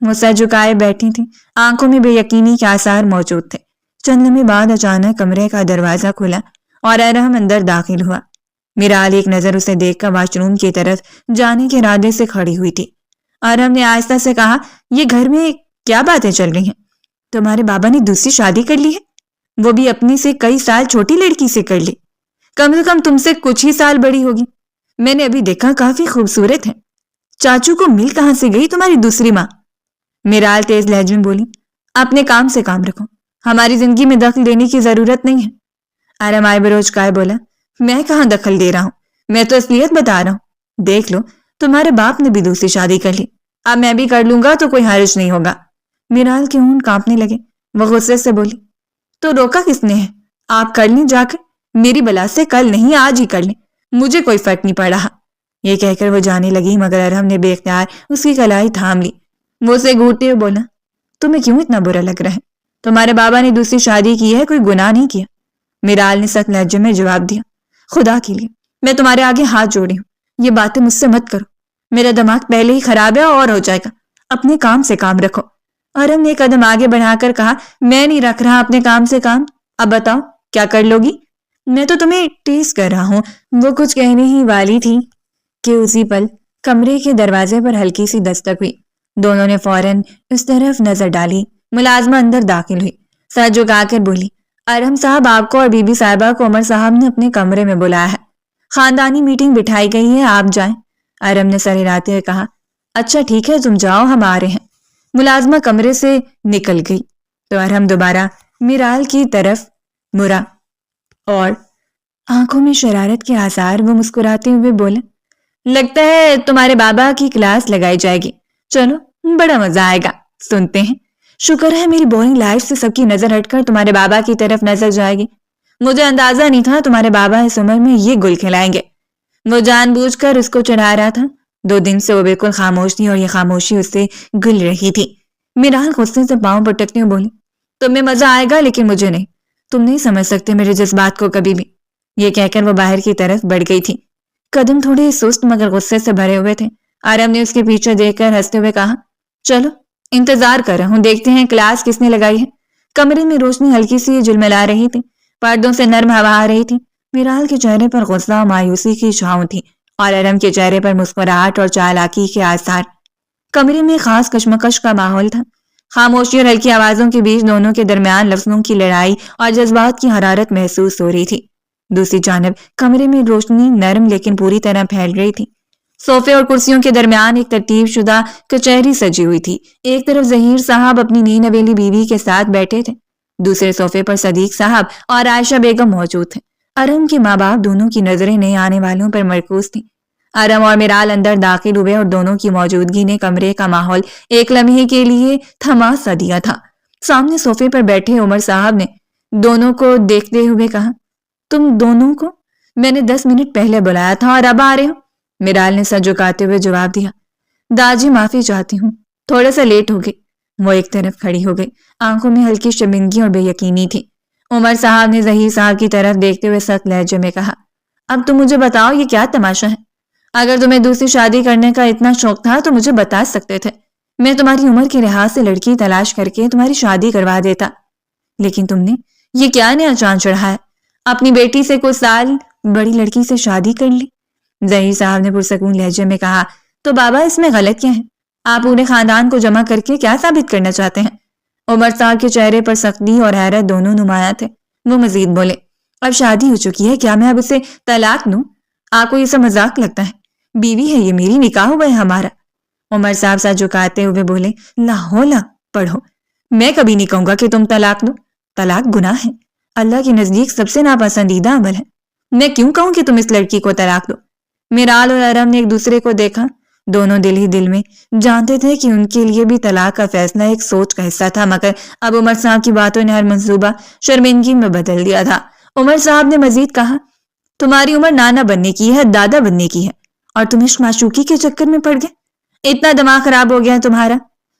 وہ سر جھکائے بیٹھی تھی، آنکھوں میں بے یقینی کے آثار موجود تھے۔ چند لمحے بعد اچانک کمرے کا دروازہ کھلا اور ارحم اندر داخل ہوا۔ میرال ایک نظر اسے دیکھ کر واش روم کی طرف جانے کے ارادے سے کھڑی ہوئی تھی۔ ارحم نے آہستہ سے کہا، یہ گھر میں کیا باتیں چل رہی ہیں؟ تمہارے بابا نے دوسری شادی کر لی ہے؟ وہ بھی اپنی سے کئی سال چھوٹی لڑکی سے کر لی، کم سے کم تم سے کچھ ہی سال بڑی ہوگی۔ میں نے ابھی دیکھا، کافی خوبصورت ہے۔ چاچو کو مل کہاں سے گئی تمہاری دوسری ماں؟ میرال تیز لہجے میں بولی، اپنے کام سے کام رکھو، ہماری زندگی میں دخل دینے کی ضرورت نہیں ہے۔ ارحم آئے بروج کائے بولا، میں کہاں دخل دے رہا ہوں، میں تو اصلیت بتا رہا ہوں۔ دیکھ لو، تمہارے باپ نے بھی دوسری شادی کر لی، اب میں بھی کر لوں گا تو کوئی حرج نہیں ہوگا۔ میرال کے ہونٹ کانپنے لگے، وہ غصے سے بولی، تو روکا کس نے ہے؟ آپ کر لیں جا کر، میری بلا سے کل نہیں آج ہی کر لیں، مجھے کوئی فرق نہیں پڑ رہا۔ یہ کہہ کر وہ جانے لگی، مگر ارحم نے بے اختیار اس کی کلائی تھام لی۔ وہ اسے گھورتے ہوئے بولا، تمہیں کیوں اتنا برا لگ رہا ہے؟ تمہارے بابا نے دوسری شادی کی ہے، کوئی گناہ نہیں کیا۔ میرال نے سخت لہجے میں جواب دیا، خدا کے لیے میں تمہارے آگے ہاتھ جوڑی ہوں، یہ باتیں مجھ سے مت کرو، میرا دماغ پہلے ہی خراب ہے اور ہو جائے گا، اپنے کام سے کام رکھو۔ ارحم نے ایک قدم آگے بڑھا کر کہا، میں نہیں رکھ رہا اپنے کام سے کام، اب بتاؤ کیا کر لو گی؟ میں تو تمہیں ٹیز کر رہا ہوں۔ وہ کچھ کہنے ہی والی تھی کہ اسی پل کمرے کے دروازے پر ہلکی سی دستک ہوئی۔ دونوں نے فوراً اس طرف نظر ڈالی۔ ملازمہ اندر داخل ہوئی، سر جھکا کر بولی، ارحم صاحب، آپ کو اور بی بی صاحبہ کو عمر صاحب نے اپنے کمرے میں بلایا ہے، خاندانی میٹنگ بٹھائی گئی ہے، آپ جائیں۔ ارحم نے سر ہلاتے ہوئے کہا، اچھا ٹھیک ہے، تم جاؤ، ہم آ رہے ہیں۔ ملازمہ کمرے سے نکل گئی تو ارحم دوبارہ میرال کی طرف مرا اور آنکھوں میں شرارت کے آثار وہ مسکراتے ہوئے بولا، لگتا ہے تمہارے بابا کی کلاس لگائی جائے گی، چلو بڑا مزہ آئے گا، سنتے ہیں۔ شکر ہے میری بورنگ لائف سے سب کی نظر ہٹ کر تمہارے بابا کی طرف نظر جائے گی، مجھے اندازہ نہیں تھا تمہارے بابا اس عمر میں یہ گل کھلائیں گے۔ وہ جان بوجھ کر اس کو چڑھا رہا تھا، 2 دن سے وہ بالکل خاموش تھی اور یہ خاموشی اس سے گل رہی تھی۔ میرال غصے سے پاؤں پٹکتے ہوئے بولی، تمہیں مزہ آئے گا لیکن مجھے نہیں، تم نہیں سمجھ سکتے میرے جذبات کو کبھی بھی۔ یہ کہہ کر وہ باہر کی طرف بڑھ گئی تھی۔ قدم تھوڑے سست مگر غصے سے بھرے ہوئے تھے۔ ارحم نے اس کے پیچھے دیکھ کر ہنستے ہوئے کہا، چلو انتظار کر رہا ہوں، دیکھتے ہیں کلاس کس نے لگائی ہے۔ کمرے میں روشنی ہلکی سی جلملا رہی تھی، پردوں سے نرم ہوا آ رہی تھی۔ میرال کے چہرے پر غصہ اور مایوسی کی چھاؤں تھی اور ارحم کے چہرے پر مسکراہٹ اور چالاکی کے آثار۔ کمرے میں خاص کشمکش کا ماحول تھا، خاموشی اور ہلکی آوازوں کے بیچ دونوں کے درمیان لفظوں کی لڑائی اور جذبات کی حرارت محسوس ہو رہی تھی۔ دوسری جانب کمرے میں روشنی نرم لیکن پوری طرح پھیل رہی تھی۔ صوفے اور کرسیوں کے درمیان ایک ترتیب شدہ کچہری سجی ہوئی تھی۔ ایک طرف ظہیر صاحب اپنی نئی نویلی بیوی کے ساتھ بیٹھے تھے، دوسرے صوفے پر صدیق صاحب اور عائشہ بیگم موجود تھے۔ ارحم کے ماں باپ دونوں کی نظریں نئے آنے والوں پر مرکوز تھیں۔ ارحم اور میرال اندر داخل ہوئے اور دونوں کی موجودگی نے کمرے کا ماحول ایک لمحے کے لیے تھما سا دیا تھا۔ سامنے صوفے پر بیٹھے عمر صاحب نے دونوں کو دیکھتے ہوئے کہا، تم دونوں کو میں نے 10 منٹ پہلے بلایا تھا اور اب آ رہے ہو؟ میرال نے سر جھکاتے ہوئے جواب دیا، داجی معافی چاہتی ہوں، تھوڑا سا لیٹ ہو گئی۔ وہ ایک طرف کھڑی ہو گئی، آنکھوں میں ہلکی شرمندگی اور بے یقینی تھی۔ عمر صاحب نے ظہیر صاحب کی طرف دیکھتے ہوئے سخت لہجے میں کہا، اب تم مجھے بتاؤ یہ کیا تماشا ہے؟ اگر تمہیں دوسری شادی کرنے کا اتنا شوق تھا تو مجھے بتا سکتے تھے، میں تمہاری عمر کے لحاظ سے لڑکی تلاش کر کے تمہاری شادی کروا دیتا، لیکن تم نے یہ کیا نیا چاند چڑھا ہے، اپنی بیٹی سے کچھ سال بڑی لڑکی سے شادی کر لی؟ ظہیر صاحب نے پرسکون لہجے میں کہا، تو بابا اس میں غلط کیا ہے؟ آپ پورے خاندان کو جمع کر کے کیا ثابت کرنا چاہتے ہیں؟ عمر صاحب کے چہرے پر سختی اور حیرت دونوں نمایاں تھے۔ وہ مزید بولے، اب شادی ہو چکی ہے، کیا میں اب اسے طلاق دوں؟ آپ کو یہ سب مذاق لگتا ہے؟ بیوی ہے یہ میری، نکاح ہوا ہے ہمارا۔ عمر صاحب سر جھکاتے ہوئے بولے، لا حول، پڑھو، میں کبھی نہیں کہوں گا کہ تم طلاق دو، طلاق گناہ ہے، اللہ کے نزدیک سب سے ناپسندیدہ عمل ہے، میں کیوں کہوں کہ تم اس لڑکی کو طلاق دو؟ میرال اور ارحم نے ایک دوسرے کو دیکھا، دونوں دل ہی دل میں جانتے تھے کہ ان کے لیے بھی طلاق کا فیصلہ ایک سوچ کا حصہ تھا، مگر اب عمر صاحب کی باتوں نے ہر منصوبہ شرمندگی میں بدل دیا تھا۔ عمر صاحب نے مزید کہا، تمہاری عمر نانا بننے کی ہے، دادا بننے کی ہے، اور تم عشق معشوقی کے چکر میں پڑ گئے، اتنا دماغ خراب ہو گیا تمہارا۔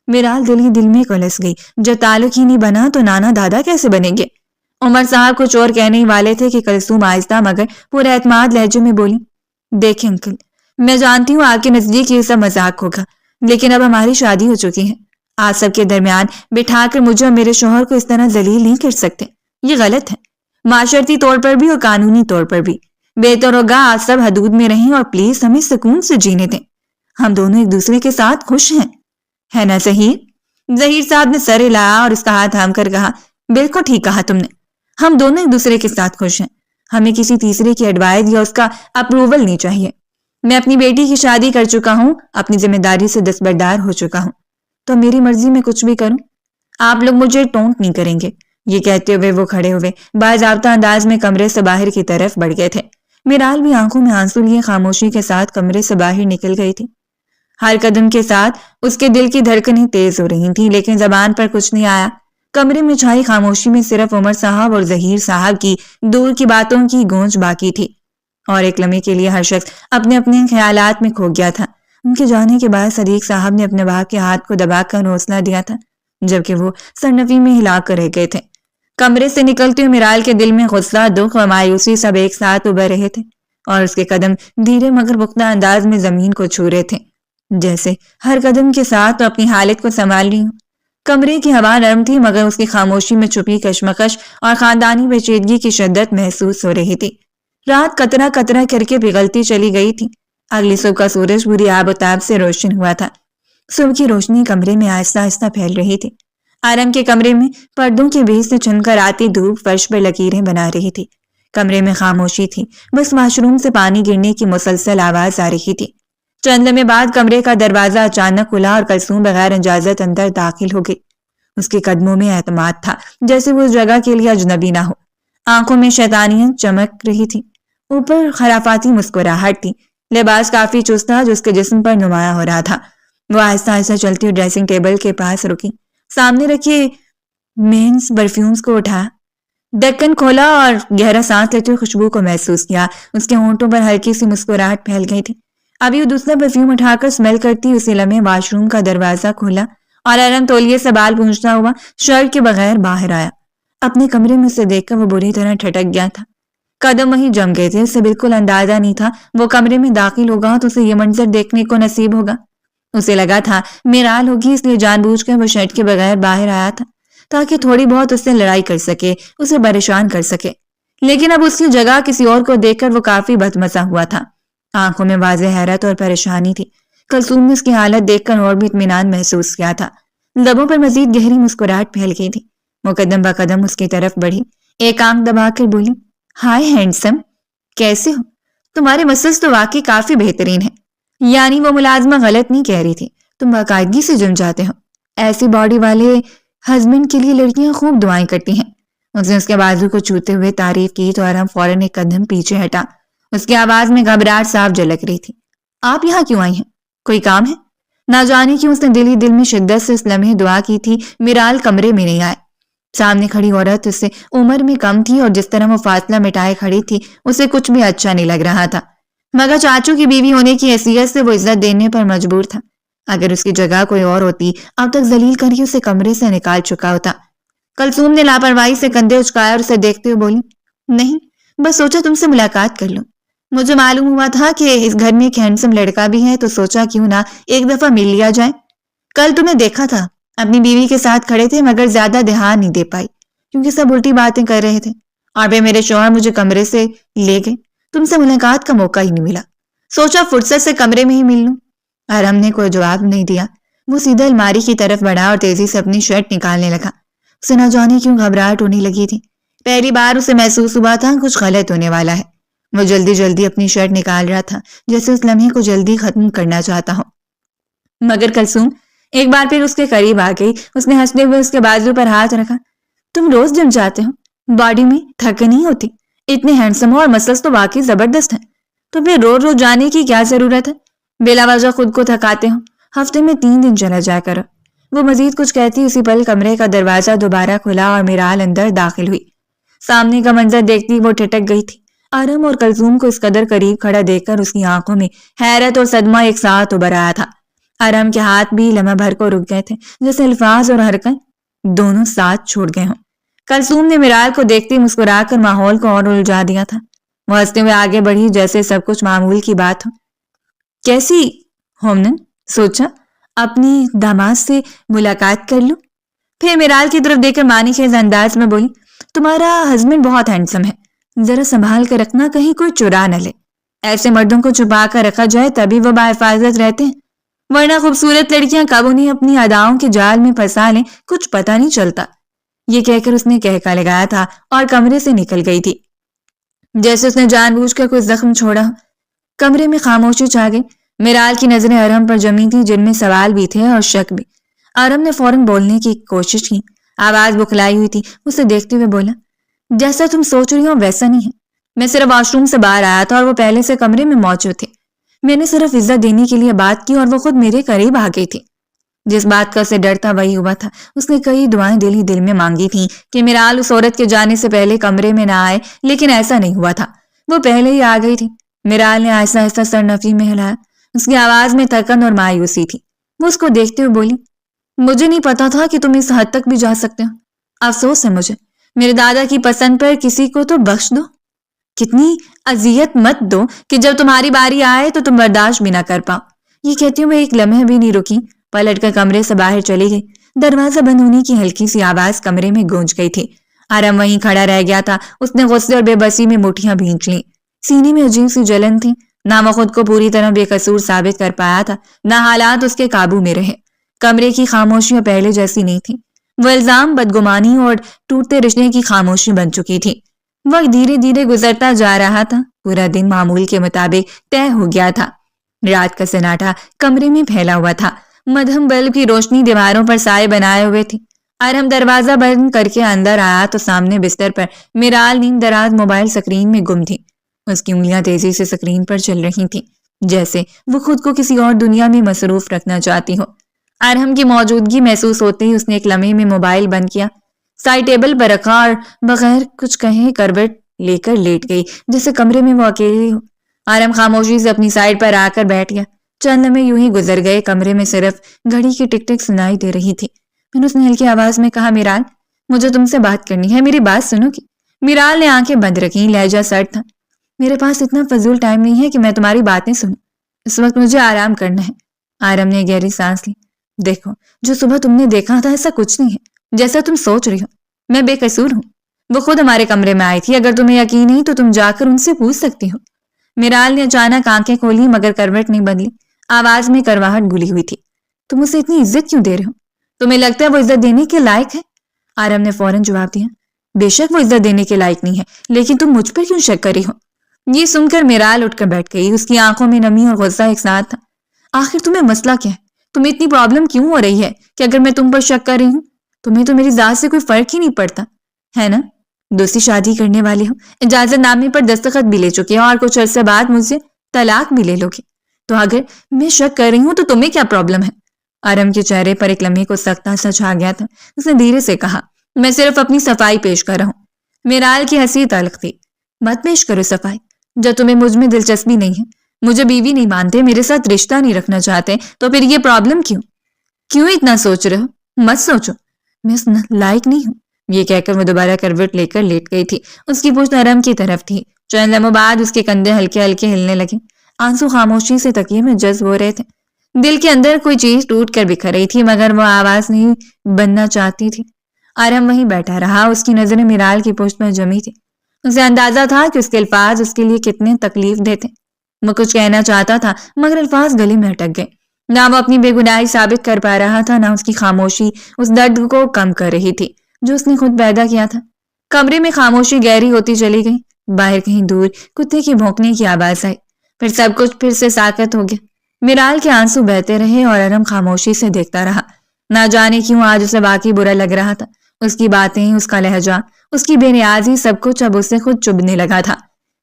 میرال دل ہی دل میں کلس گئی، جب تعلق ہی نہیں بنا تو نانا دادا کیسے بنیں گے؟ عمر صاحب کچھ اور کہنے ہی والے تھے کہ کلثوم آہستہ مگر پورے اعتماد لہجے میں بولی، دیکھیں انکل، میں جانتی ہوں آپ کے نزدیک یہ سب مذاق ہوگا، لیکن اب ہماری شادی ہو چکی ہے، آپ سب کے درمیان بٹھا کر مجھے اور میرے شوہر کو اس طرح ذلیل نہیں کر سکتے، یہ غلط ہے، معاشرتی طور پر بھی اور قانونی طور پر بھی۔ بہتر ہوگا آپ سب حدود میں رہیں اور پلیز ہمیں سکون سے جینے دیں، ہم دونوں ایک دوسرے کے ساتھ خوش ہیں، ہے نا ظہیر؟ ظہیر صاحب نے سر ہلایا اور اس کا ہاتھ تھام کر کہا، بالکل ٹھیک کہا تم نے، ہم دونوں ایک دوسرے کے ساتھ خوش ہیں، ہمیں کسی تیسرے کی ایڈوائز یا اس کا اپروول نہیں چاہیے۔ میں اپنی بیٹی کی شادی کر چکا ہوں، اپنی ذمہ داری سے دستبردار ہو چکا ہوں، تو میری مرضی میں کچھ بھی کروں، آپ لوگ مجھے ٹونٹ نہیں کریں گے۔ یہ کہتے ہوئے وہ کھڑے ہوئے باضابطہ انداز میں کمرے سے باہر کی طرف بڑھ گئے تھے۔ میرال بھی آنکھوں میں آنسو لیے خاموشی کے ساتھ کمرے سے باہر نکل گئی تھی۔ ہر قدم کے ساتھ اس کے دل کی دھڑکنیں تیز ہو رہی تھیں، لیکن زبان پر کچھ نہیں آیا۔ کمرے میں چھائی خاموشی میں صرف عمر صاحب اور ظہیر صاحب کی دور کی باتوں کی گونج باقی تھی، اور ایک لمحے کے لیے ہر شخص اپنے اپنے خیالات میں کھو گیا تھا۔ ان کے جانے کے بعد صدیق صاحب نے اپنے باپ کے ہاتھ کو دبا کر حوصلہ دیا تھا، جبکہ وہ سرنفی میں ہلا کر رہ گئے تھے۔ کمرے سے نکلتے ہوئے میرال کے دل میں غصہ، دکھ اور مایوسی سب ایک ساتھ ابھر رہے تھے، اور اس کے قدم دھیرے مگر پختہ انداز میں زمین کو چھو رہے تھے، جیسے ہر قدم کے ساتھ تو اپنی حالت کو سنبھال رہی ہوں۔ کمرے کی ہوا نرم تھی، مگر اس کی خاموشی میں چھپی کشمکش اور خاندانی پیچیدگی کی شدت محسوس ہو رہی تھی۔ رات قطرہ قطرہ کر کے پگھلتی چلی گئی تھی۔ اگلی صبح کا سورج بری آب و تاب سے روشن ہوا تھا۔ صبح کی روشنی کمرے میں آہستہ آہستہ پھیل رہی تھی۔ آرام کے کمرے میں پردوں کے بیچ سے چھن کر آتی دھوپ فرش پر لکیریں بنا رہی تھی۔ کمرے میں خاموشی تھی، بس واش روم سے پانی گرنے کی مسلسل آواز آ رہی تھی۔ چند لمحے بعد کمرے کا دروازہ اچانک کھلا اور کلثوم بغیر اجازت اندر داخل ہو گئی۔ اس کے قدموں میں اعتماد تھا، جیسے وہ اس جگہ کے لیے اجنبی نہ ہو۔ آنکھوں میں شیطانیت چمک رہی تھی، اوپر خرافاتی مسکراہٹ تھی۔ لباس کافی چست تھا جو اس کے جسم پر نمایاں ہو رہا تھا۔ وہ آہستہ آہستہ چلتی ہوئی ڈریسنگ ٹیبل کے پاس رکی، سامنے رکھے مینز پرفیومز کو اٹھا، ڈھکن کھولا اور گہرا سانس لیتے ہوئے خوشبو کو محسوس کیا۔ اس کے ہونٹوں پر ہلکی سی مسکراہٹ پھیل گئی تھی۔ ابھی وہ دوسرا پرفیوم اٹھا کر اسمیل کرتی اسی لمحے واش روم کا دروازہ کھولا اور ارم تولیے سے بال پونچھتا ہوا شرٹ کے بغیر باہر آیا۔ اپنے کمرے میں اسے دیکھ کر وہ بری طرح ٹھٹک گیا تھا۔ قدم وہیں جم گئے تھے، اسے بالکل اندازہ نہیں تھا وہ کمرے میں داخل ہوگا تو اسے یہ منظر دیکھنے کو نصیب ہوگا۔ اسے لگا تھا میرال ہوگی، اس لیے جان بوجھ کر وہ شرٹ کے بغیر باہر آیا تھا تاکہ تھوڑی بہت اس سے لڑائی کر سکے، اسے پریشان کر سکے۔ لیکن اب اس کی جگہ کسی اور کو دیکھ کر وہ کافی بدمزہ ہوا تھا۔ آنکھوں میں واضح حیرت اور پریشانی تھی۔ کلثوم نے اس کی حالت دیکھ کر اور بھی اطمینان محسوس کیا تھا۔ لبوں پر مزید گہری مسکراہٹ پھیل گئی تھی۔ وہ قدم با قدم اس کی طرف بڑھی، ایک آنکھ دبا کر بولی، ہائے ہینڈسم، کیسے ہو؟ تمہارے مسلس تو واقعی کافی بہترین ہیں۔ یعنی وہ ملازمہ غلط نہیں کہہ رہی تھی، تم باقاعدگی سے جم جاتے ہو۔ ایسی باڈی والے ہسبینڈ کے لیے لڑکیاں خوب دعائیں کرتی ہیں۔ اس نے اس کے بازو کو چھوتے ہوئے تعریف کی تو ارم فوراً ایک قدم پیچھے ہٹا۔ اس کی آواز میں گھبراہٹ صاف جھلک رہی تھی۔ آپ یہاں کیوں آئی ہیں؟ کوئی کام ہے؟ نہ جانے کیوں اس نے دل ہی دل میں شدت سے اس لمحے دعا کی تھی میرال کمرے میں نہیں آئے۔ سامنے کھڑی عورت اس سے عمر میں کم تھی اور جس طرح وہ فاصلہ مٹائے کھڑی تھی اسے کچھ بھی اچھا نہیں لگ رہا تھا، مگر چاچو کی بیوی ہونے کی حیثیت سے وہ عزت دینے پر مجبور تھا۔ اگر اس کی جگہ کوئی اور ہوتی اب تک ذلیل کر کے اسے کمرے سے نکال چکا ہوتا۔ کلثوم نے لاپرواہی سے کندھے اچکایا اور اسے دیکھتے ہوئے بولی، نہیں، بس سوچا تم سے ملاقات کر لوں۔ مجھے معلوم ہوا تھا کہ اس گھر میں ایک ہینڈسم لڑکا بھی ہے تو سوچا کیوں نہ ایک دفعہ مل لیا جائے۔ کل تمہیں دیکھا تھا، اپنی بیوی کے ساتھ کھڑے تھے مگر زیادہ دھیان نہیں دے پائی کیونکہ سب الٹی باتیں کر رہے تھے، اور پھر میرے شوہر مجھے کمرے سے لے گئے، تم سے ملاقات کا موقع ہی نہیں ملا۔ سوچا فرصت سے کمرے میں ہی مل لوں۔ ارم نے کوئی جواب نہیں دیا۔ وہ سیدھا الماری کی طرف بڑھا اور تیزی سے اپنی شرٹ نکالنے لگا۔ اسے نہ جانے کیوں گھبراہٹ ہونے لگی تھی۔ پہلی بار اسے محسوس ہوا تھا کچھ غلط ہونے والا ہے۔ وہ جلدی جلدی اپنی شرٹ نکال رہا تھا جیسے اس لمحے کو جلدی ختم کرنا چاہتا ہو، مگر کلثوم ایک بار پھر اس کے قریب آ گئی۔ اس نے ہنستے ہوئے اس کے بازو پر ہاتھ رکھا۔ تم روز جم جاتے ہو، باڈی میں تھکن نہیں ہوتی؟ اتنے ہینڈسم ہو اور مسلس تو واقعی زبردست ہیں، تو پھر روز روز جانے کی کیا ضرورت ہے؟ بلا وجہ خود کو تھکاتے ہو، ہفتے میں 3 دن چلا جایا کرو۔ وہ مزید کچھ کہتی اسی پل کمرے کا دروازہ دوبارہ کھلا اور میرال اندر داخل ہوئی۔ سامنے کا منظر دیکھتی وہ ٹھٹک گئی تھی۔ ارم اور کلثوم کو اس قدر قریب کھڑا دیکھ کر اس کی آنکھوں میں حیرت اور صدمہ ایک ساتھ ابھر آیا تھا۔ ارم کے ہاتھ بھی لمحہ بھر کو رک گئے تھے، جیسے الفاظ اور حرکت دونوں ساتھ چھوڑ گئے ہوں۔ کلثوم نے میرال کو دیکھتے مسکرا کر ماحول کو اور الجھا دیا تھا۔ وہ ہنستے ہوئے آگے بڑھی جیسے سب کچھ معمول کی بات ہو۔ کیسی ہومنن؟ سوچا اپنی داماد سے ملاقات کر لوں۔ پھر میرال کی طرف دیکھ کر معنی خیز انداز میں بولی، تمہارا ہسبینڈ بہت ہینڈسم ہے، ذرا سنبھال کر رکھنا کہیں کوئی چرا نہ لے۔ ایسے مردوں کو چھپا کر رکھا جائے تبھی وہ باحفاظت رہتے ہیں، ورنہ خوبصورت لڑکیاں کب انہیں اپنی اداؤں کے جال میں پھنسا لیں کچھ پتہ نہیں چلتا۔ یہ کہہ کر اس نے کہکا لگایا تھا اور کمرے سے نکل گئی تھی، جیسے اس نے جان بوجھ کر کوئی زخم چھوڑا۔ کمرے میں خاموشی چھا گئی۔ میرال کی نظریں ارم پر جمی تھی، جن میں سوال بھی تھے اور شک بھی۔ ارم نے فوراً بولنے کی کوشش کی، آواز بکھلائی ہوئی تھی۔ اسے دیکھتے ہوئے بولا، جیسا تم سوچ رہی ہو ویسا نہیں ہے، میں صرف واش روم سے باہر آیا تھا اور وہ پہلے سے کمرے میں موجود تھے۔ میں نے صرف عزت دینے کے لیے بات کی اور وہ خود میرے قریب آ گئی تھی۔ جس بات کا اسے ڈر تھا وہی ہوا تھا۔ اس نے کئی دعائیں دل ہی دل میں مانگی تھیں کہ میرال اس عورت کے جانے سے پہلے کمرے میں نہ آئے، لیکن ایسا نہیں ہوا تھا، وہ پہلے ہی آ گئی تھی۔ میرال نے آہستہ آہستہ سر نفی میں ہلایا، اس کی آواز میں تھکن اور مایوسی تھی۔ وہ اس کو دیکھتے ہوئے بولی، مجھے نہیں پتا تھا کہ تم اس حد تک بھی جا سکتے ہو، افسوس ہے مجھے، میرے دادا کی پسند پر کسی کو تو بخش دو، کتنی اذیت مت دو کہ جب تمہاری باری آئے تو تم برداشت بھی نہ کر پاؤ۔ یہ کہتی ہوں وہ ایک لمحے بھی نہیں رکی، پلٹ کر کمرے سے باہر چلی گئی۔ دروازہ بند ہونے کی ہلکی سی آواز کمرے میں گونج گئی تھی۔ ارم وہیں کھڑا رہ گیا تھا۔ اس نے غصے اور بے بسی میں مٹھیاں بھینچ لیں، سینے میں عجیب سی جلن تھی۔ نہ وہ خود کو پوری طرح بے قصور ثابت کر پایا تھا، نہ حالات اس کے قابو میں رہے۔ کمرے کی خاموشیاں پہلے جیسی نہیں تھی، وہ الزام، بدگمانی اور ٹوٹتے رشتے کی خاموشی بن چکی تھی۔ وقت دھیرے دھیرے گزرتا جا رہا تھا، پورا دن معمول کے مطابق طے ہو گیا تھا۔ رات کا سناٹا کمرے میں پھیلا ہوا تھا، مدھم بلب کی روشنی دیواروں پر سائے بنائے ہوئے تھی۔ ارم دروازہ بند کر کے اندر آیا تو سامنے بستر پر میرال نیم دراز موبائل سکرین میں گم تھی۔ اس کی انگلیاں تیزی سے سکرین پر چل رہی تھیں، جیسے وہ خود کو کسی اور دنیا میں مصروف رکھنا چاہتی ہو۔ ارم کی موجودگی محسوس ہوتے ہی اس نے ایک لمحے میں موبائل بند کیا، سائڈ ٹیبل پر رکھا اور بغیر کچھ کہے کروٹ لے کر لیٹ گئی، جیسے کمرے میں وہ اکیلی ہو۔ ارم خاموشی سے اپنی سائڈ پر آ کر بیٹھ گیا۔ چند لمحے یوں ہی گزر گئے، کمرے میں صرف گھڑی کی ٹک ٹک سنائی دے رہی تھی۔ پھر اس نے ہلکی آواز میں کہا، میرال مجھے تم سے بات کرنی ہے، میری بات سنو گی؟ میرال نے آنکھیں بند رکھی، لہجہ سرد تھا۔ میرے پاس اتنا فضول ٹائم نہیں ہے کہ میں تمہاری باتیں سنوں، اس وقت مجھے آرام کرنا ہے۔ ارم نے گہری سانس لی۔ دیکھو، جو صبح تم نے دیکھا تھا ایسا کچھ نہیں ہے جیسا تم سوچ رہی ہو، میں بے قصور ہوں۔ وہ خود ہمارے کمرے میں آئی تھی، اگر تمہیں یقین نہیں تو تم جا کر ان سے پوچھ سکتی ہو۔ میرال نے اچانک آنکھیں کھولی مگر کروٹ نہیں بدلی، آواز میں کرواہٹ گھلی ہوئی تھی۔ تم اسے اتنی عزت کیوں دے رہے ہو؟ تمہیں لگتا ہے وہ عزت دینے کے لائق ہے؟ ارم نے فوراً جواب دیا، بے شک وہ عزت دینے کے لائق نہیں ہے، لیکن تم مجھ پر کیوں شک کر رہی ہو؟ یہ سن کر میرال اٹھ کر بیٹھ گئی، اس کی آنکھوں میں نمی اور غصہ ایک ساتھ تھا۔ آخر تمہیں مسئلہ کیا ہے؟ تمہیں اتنی پرابلم کیوں ہو رہی ہے کہ اگر میں تم پر شک کر رہی ہوں تمہیں تو میری ذات سے کوئی فرق ہی نہیں پڑتا ہے نا؟ دوسری شادی کرنے والے ہو، اجازت نامے پر دستخط بھی لے چکے ہو اور کچھ عرصے بعد مجھ سے طلاق بھی لے لو گے، تو اگر میں شک کر رہی ہوں تو تمہیں کیا پرابلم ہے؟ ارم کے چہرے پر ایک لمحے کو سختہ سا چھا گیا تھا۔ اس نے دھیرے سے کہا، میں صرف اپنی صفائی پیش کر رہا ہوں۔ میرال کی ہنسی تلخ تھی۔ مت پیش کرو صفائی، جب تمہیں مجھ میں دلچسپی نہیں ہے، مجھے بیوی نہیں مانتے، میرے ساتھ رشتہ نہیں رکھنا چاہتے، تو پھر یہ پرابلم کیوں اتنا سوچ رہے ہو؟ مت سوچو، میں اس لائق نہیں ہوں۔ یہ کہہ کر وہ دوبارہ کروٹ لے کر لیٹ گئی تھی۔ اس کی پشت ارم کی طرف تھی۔ چند لمحوں بعد اس کے کندھے ہلکے ہلکے ہلنے لگے، آنسو خاموشی سے تکیے میں جذب ہو رہے تھے۔ دل کے اندر کوئی چیز ٹوٹ کر بکھر رہی تھی مگر وہ آواز نہیں بننا چاہتی تھی۔ ارم وہیں بیٹھا رہا، اس کی نظریں میرال کی پشت میں جمی تھی۔ اسے اندازہ تھا کہ اس کے الفاظ اس کے لیے کتنے تکلیف دیتے۔ وہ کچھ کہنا چاہتا تھا مگر الفاظ گلے میں اٹک گئے۔ نہ وہ اپنی بے گناہی ثابت کر پا رہا تھا، نہ اس کی خاموشی اس درد کو کم کر رہی تھی جو اس نے خود پیدا کیا تھا۔ کمرے میں خاموشی گہری ہوتی چلی گئی۔ باہر کہیں دور کتے کی بھونکنے کی آواز آئی، پھر سب کچھ پھر سے ساکت ہو گیا۔ میرال کے آنسو بہتے رہے اور ارم خاموشی سے دیکھتا رہا۔ نہ جانے کیوں آج اسے واقعی برا لگ رہا تھا۔ اس کی باتیں، اس کا لہجہ، اس کی بے نیازی، سب کچھ اب اسے خود چبھنے لگا تھا،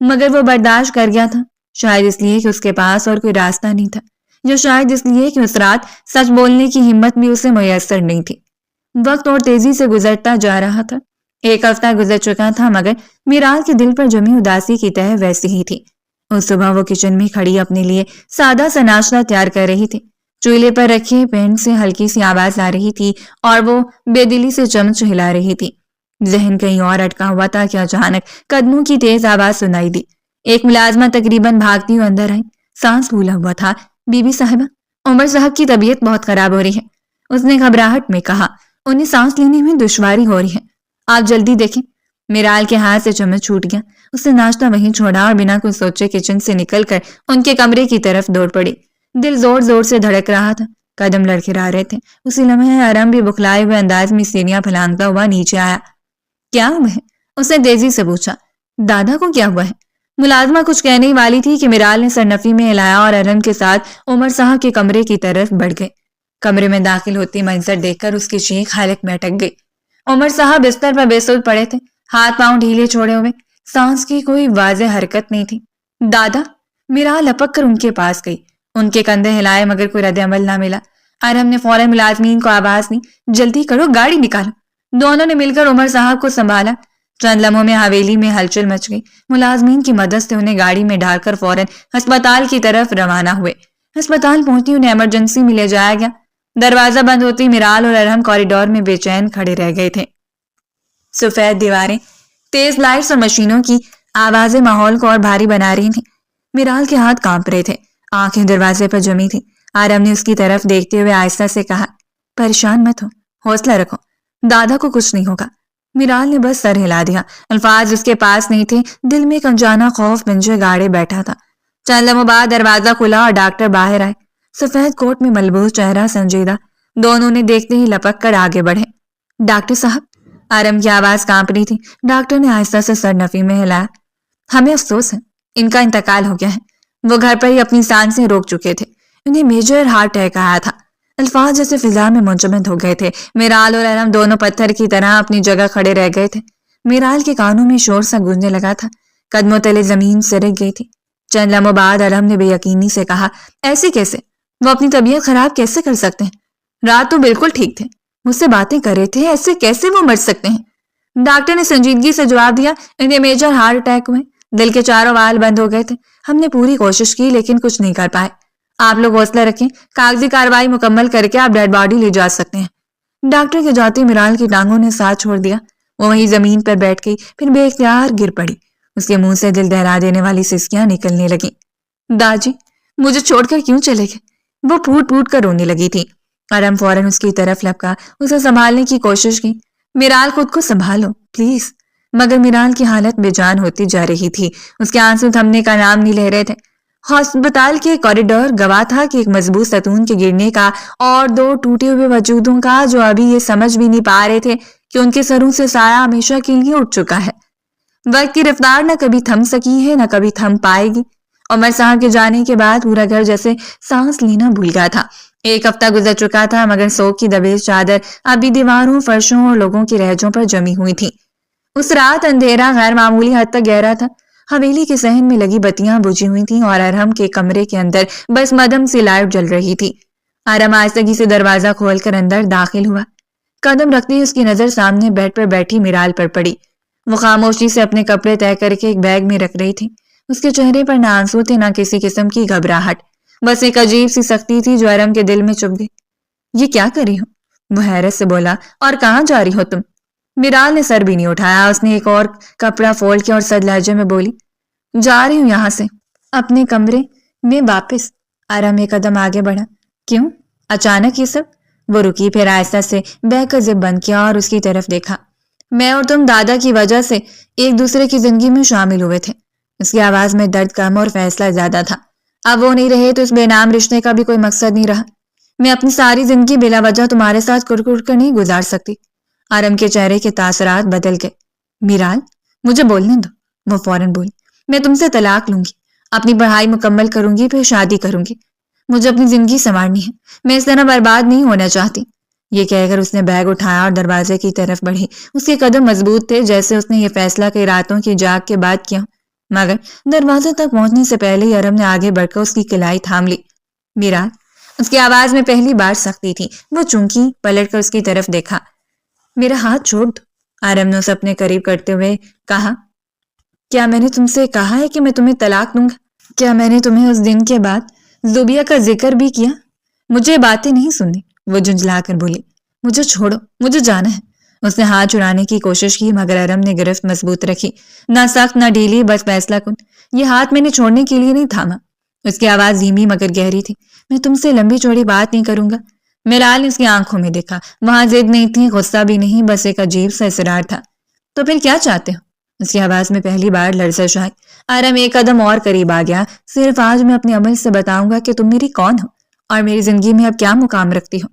مگر وہ برداشت کر گیا تھا، شاید اس لیے کہ اس کے پاس اور کوئی راستہ نہیں تھا۔ یا شاید اس لیے کہ اس رات سچ بولنے کی ہمت بھی اسے میسر نہیں تھی۔ وقت اور تیزی سے گزرتا جا رہا تھا۔ ایک ہفتہ گزر چکا تھا مگر میرال کے دل پر جمی اداسی کی تہ ویسی ہی تھی۔ اس صبح وہ کچن میں کھڑی اپنے لیے سادہ سا ناشتہ تیار کر رہی تھی۔ چولہے پر رکھے پین سے ہلکی سی آواز آ رہی تھی اور وہ بے دلی سے چمچ ہلا رہی تھی۔ ذہن کہیں اور اٹکا ہوا تھا کہ اچانک قدموں کی تیز آواز سنائی دی۔ ایک ملازمہ تقریباً بھاگتی ہوئی اندر آئی۔ سانس پھولا ہوا تھا۔ بی بی صاحبہ، عمر صاحب کی طبیعت بہت خراب ہو رہی ہے، اس نے گھبراہٹ میں کہا۔ انہیں سانس لینے میں دشواری ہو رہی ہے، آپ جلدی دیکھیں۔ میرال کے ہاتھ سے چمچ چھوٹ گیا۔ اس نے ناشتہ وہیں چھوڑا اور بنا کچھ سوچے کچن سے نکل کر ان کے کمرے کی طرف دوڑ پڑی۔ دل زور زور سے دھڑک رہا تھا، قدم لڑکھڑا رہے تھے۔ اسی لمحے ارم بھی بکھلائے ہوئے انداز میں سیڑھیاں پھلانگتا ہوا نیچے آیا۔ کیا ہوا ہے؟ اس نے تیزی سے پوچھا۔ دادا کو کیا ہوا ہے؟ ملازمہ کچھ کہنے ہی والی تھی کہ میرال نے سرنفی میں ہلایا اور ارم کے ساتھ عمر صاحب کے کمرے کی طرف بڑھ گئے۔ کمرے میں داخل ہوتی منظر دیکھ کر اس کی چیخ حلق میں اٹک گئی۔ عمر صاحب بستر پر بے سود پڑے تھے، ہاتھ پاؤں ڈھیلے چھوڑے ہوئے، سانس کی کوئی واضح حرکت نہیں تھی۔ دادا! میرال لپک کر ان کے پاس گئی۔ ان کے کندھے ہلائے مگر کوئی رد عمل نہ ملا۔ ارم نے فوراً ملازمین کو آواز دی، جلدی کرو، گاڑی نکالو۔ دونوں نے مل کر عمر صاحب کو سنبھالا۔ چند لمحوں میں حویلی میں ہلچل مچ گئی۔ ملازمین کی مدد سے انہیں گاڑی میں ڈال کر فوراً ہسپتال کی طرف روانہ ہوئے۔ ہسپتال پہنچتی انہیں ایمرجنسی میں لے جایا گیا۔ دروازہ بند ہوتی میرال اور ارم کوریڈور میں بے چین کھڑے رہ گئے تھے۔ سفید دیواریں، تیز لائٹس اور مشینوں کی آوازیں ماحول کو اور بھاری بنا رہی تھیں۔ میرال کے ہاتھ کانپ رہے تھے، آنکھیں دروازے پر جمی تھیں۔ ارم نے اس کی طرف دیکھتے ہوئے آہستہ سے کہا، پریشان مت ہو، حوصلہ رکھو، دادا کو کچھ نہیں ہوگا۔ میرال نے بس سر ہلا دیا۔ الفاظ اس کے پاس نہیں تھے، دل میں ایک انجانا خوف پنجے گاڑے بیٹھا تھا۔ چند لمحوں بعد دروازہ کھلا اور ڈاکٹر باہر آئے، سفید کوٹ میں ملبوس، چہرہ سنجیدہ۔ دونوں نے دیکھتے ہی لپک کر آگے بڑھے۔ ڈاکٹر صاحب! ارم کی آواز کانپ رہی تھی۔ ڈاکٹر نے آہستہ سے سر نفی میں ہلایا۔ ہمیں افسوس ہے، ان کا انتقال ہو گیا ہے۔ وہ گھر پر ہی اپنی سانسیں روک چکے تھے، انہیں میجر ہارٹ اٹیک آیا تھا۔ الفاظ جیسے فضا میں منجمد ہو گئے تھے۔ میرال اور ارم دونوں پتھر کی طرح اپنی جگہ کھڑے رہ گئے تھے۔ میرال کے کانوں میں شور سا گونجنے لگا تھا، قدموں تلے زمین سرک گئی تھی۔ چند لمحوں بعد ارم نے بے یقینی سے کہا، ایسے کیسے؟ وہ اپنی طبیعت خراب کیسے کر سکتے ہیں؟ رات تو بالکل ٹھیک تھے، مجھ سے باتیں کر رہے تھے، ایسے کیسے وہ مر سکتے ہیں؟ ڈاکٹر نے سنجیدگی سے جواب دیا، انہیں میجر ہارٹ اٹیک ہوئے، دل کے چاروں وال بند ہو گئے تھے۔ ہم نے پوری کوشش کی لیکن کچھ نہیں کر پائے۔ آپ لوگ حوصلہ رکھیں، کاغذی کارروائی مکمل کر کے آپ ڈیڈ باڈی لے جا سکتے ہیں۔ ڈاکٹر کے جاتے میرال کی ٹانگوں نے ساتھ چھوڑ دیا۔ وہ وہیں زمین پر بیٹھ گئی، پھر بے اختیار گر پڑی۔ اس کے منہ سے دل دہلا دینے والی سسکیاں نکلنے لگیں۔ داجی، مجھے چھوڑ کر کیوں چلے گئے؟ وہ پھوٹ پھوٹ کر رونے لگی تھی۔ ارم فوراً اس کی طرف لپکا، اسے سنبھالنے کی کوشش کی۔ میرال، خود کو سنبھالو پلیز۔ مگر میرال کی حالت بے جان ہوتی جا رہی تھی، اس کے آنسو تھمنے کا نام نہیں لے رہے تھے۔ ہسپتال کے کوریڈور گواہ تھا کہ ایک مضبوط ستون کے گرنے کا اور دو ٹوٹے ہوئے وجودوں کا جو ابھی یہ سمجھ بھی نہیں پا رہے تھے کہ ان کے سروں سے سایہ ہمیشہ کے لیے اٹھ چکا ہے۔ وقت کی رفتار نہ کبھی تھم سکی ہے نہ کبھی تھم پائے گی۔ عمر صاحب کے جانے کے بعد پورا گھر جیسے سانس لینا بھول گیا تھا۔ ایک ہفتہ گزر چکا تھا مگر سوگ کی دبیز چادر اب بھی دیواروں، فرشوں اور لوگوں کی رہجوں پر جمی ہوئی تھی۔ اس رات اندھیرا غیر معمولی حد تک گہرا تھا۔ حویلی کے صحن میں لگی بتیاں بجھی ہوئی تھیں اور ارم کے کمرے کے اندر بس مدھم سی لائٹ جل رہی تھی۔ ارم آہستگی سے دروازہ کھول کر اندر داخل ہوا۔ قدم رکھتے ہی اس کی نظر سامنے بیڈ پر بیٹھی میرال پر پڑی۔ وہ خاموشی سے اپنے کپڑے طے کر کے ایک بیگ میں رکھ رہی تھی۔ اس کے چہرے پر نہ آنسو تھے نہ کسی قسم کی گھبراہٹ، بس ایک عجیب سی سختی تھی جو ارم کے دل میں چبھ گئی۔ یہ کیا کر رہی ہو؟ وہ حیرت سے بولا۔ اور کہاں جا رہی ہو تم؟ میرال نے سر بھی نہیں اٹھایا۔ اس نے ایک اور کپڑا فولڈ کیا اور سد لہجے میں بولی، جا رہی ہوں یہاں سے اپنے کمرے میں واپس۔ ارم ایک قدم آگے بڑھا۔ کیوں اچانک یہ سب؟ وہ رکی، پھر آہستہ سے بیگ کا زپ بند کیا اور اس کی طرف دیکھا۔ میں اور تم دادا کی وجہ سے ایک دوسرے کی زندگی میں شامل ہوئے تھے۔ اس کی آواز میں درد کم اور فیصلہ زیادہ تھا۔ اب وہ نہیں رہے تو اس بے نام رشتے کا بھی کوئی مقصد نہیں رہا۔ میں اپنی ساری زندگی بلا وجہ تمہارے ساتھ کڑ کر نہیں گزار سکتی۔ ارم کے چہرے کے تاثرات بدل گئے۔ میرال، مجھے بولنے دو، وہ فوراً بولی۔ میں تم سے طلاق لوں گی، اپنی پڑھائی مکمل کروں گی، پھر شادی کروں گی۔ مجھے اپنی زندگی سنوارنی ہے، میں اس طرح برباد نہیں ہونا چاہتی۔ یہ کہہ کر اس نے بیگ اٹھایا اور دروازے کی طرف بڑھی۔ اس کے قدم مضبوط تھے جیسے اس نے یہ فیصلہ کئی راتوں کی جاگ کے بعد کیا، مگر دروازے تک پہنچنے سے پہلے ہی ارم نے آگے بڑھ کر اس کی کلائی تھام لی۔ میرا اس کی آواز میں پہلی بار سختی تھی. وہ چونکی پلٹ کر اس کی طرف دیکھا. میرا ہاتھ چھوڑ دو. آرم نے اسے اپنے قریب کرتے ہوئے کہا. کیا میں نے تم سے کہا ہے کہ میں تمہیں طلاق دوں گا؟ کیا میں نے تمہیں اس دن کے بعد زوبیہ کا ذکر بھی کیا؟ مجھے باتیں نہیں سننی. وہ جھنجلا کر بولی. مجھے چھوڑو، مجھے جانا ہے. اس نے ہاتھ چھڑانے کی کوشش کی مگر ارم نے گرفت مضبوط رکھی. نہ سخت نہ ڈھیلی، بس فیصلہ کن. یہ ہاتھ میں نے چھوڑنے کے لیے نہیں تھاما. اس کی آواز دھیمی مگر گہری تھی. میں تم سے لمبی چوڑی بات نہیں کروں گا. میرال نے اس کی آنکھوں میں دیکھا. وہاں ضد نہیں تھی، غصہ بھی نہیں، بس ایک عجیب سا اصرار تھا. تو پھر کیا چاہتے ہو؟ اس کی آواز میں پہلی بار لرزش آئی. آرم ایک قدم اور قریب آ گیا. صرف آج میں اپنے عمل سے بتاؤں گا کہ تم میری کون ہو اور میری زندگی میں اب کیا مقام رکھتی ہو.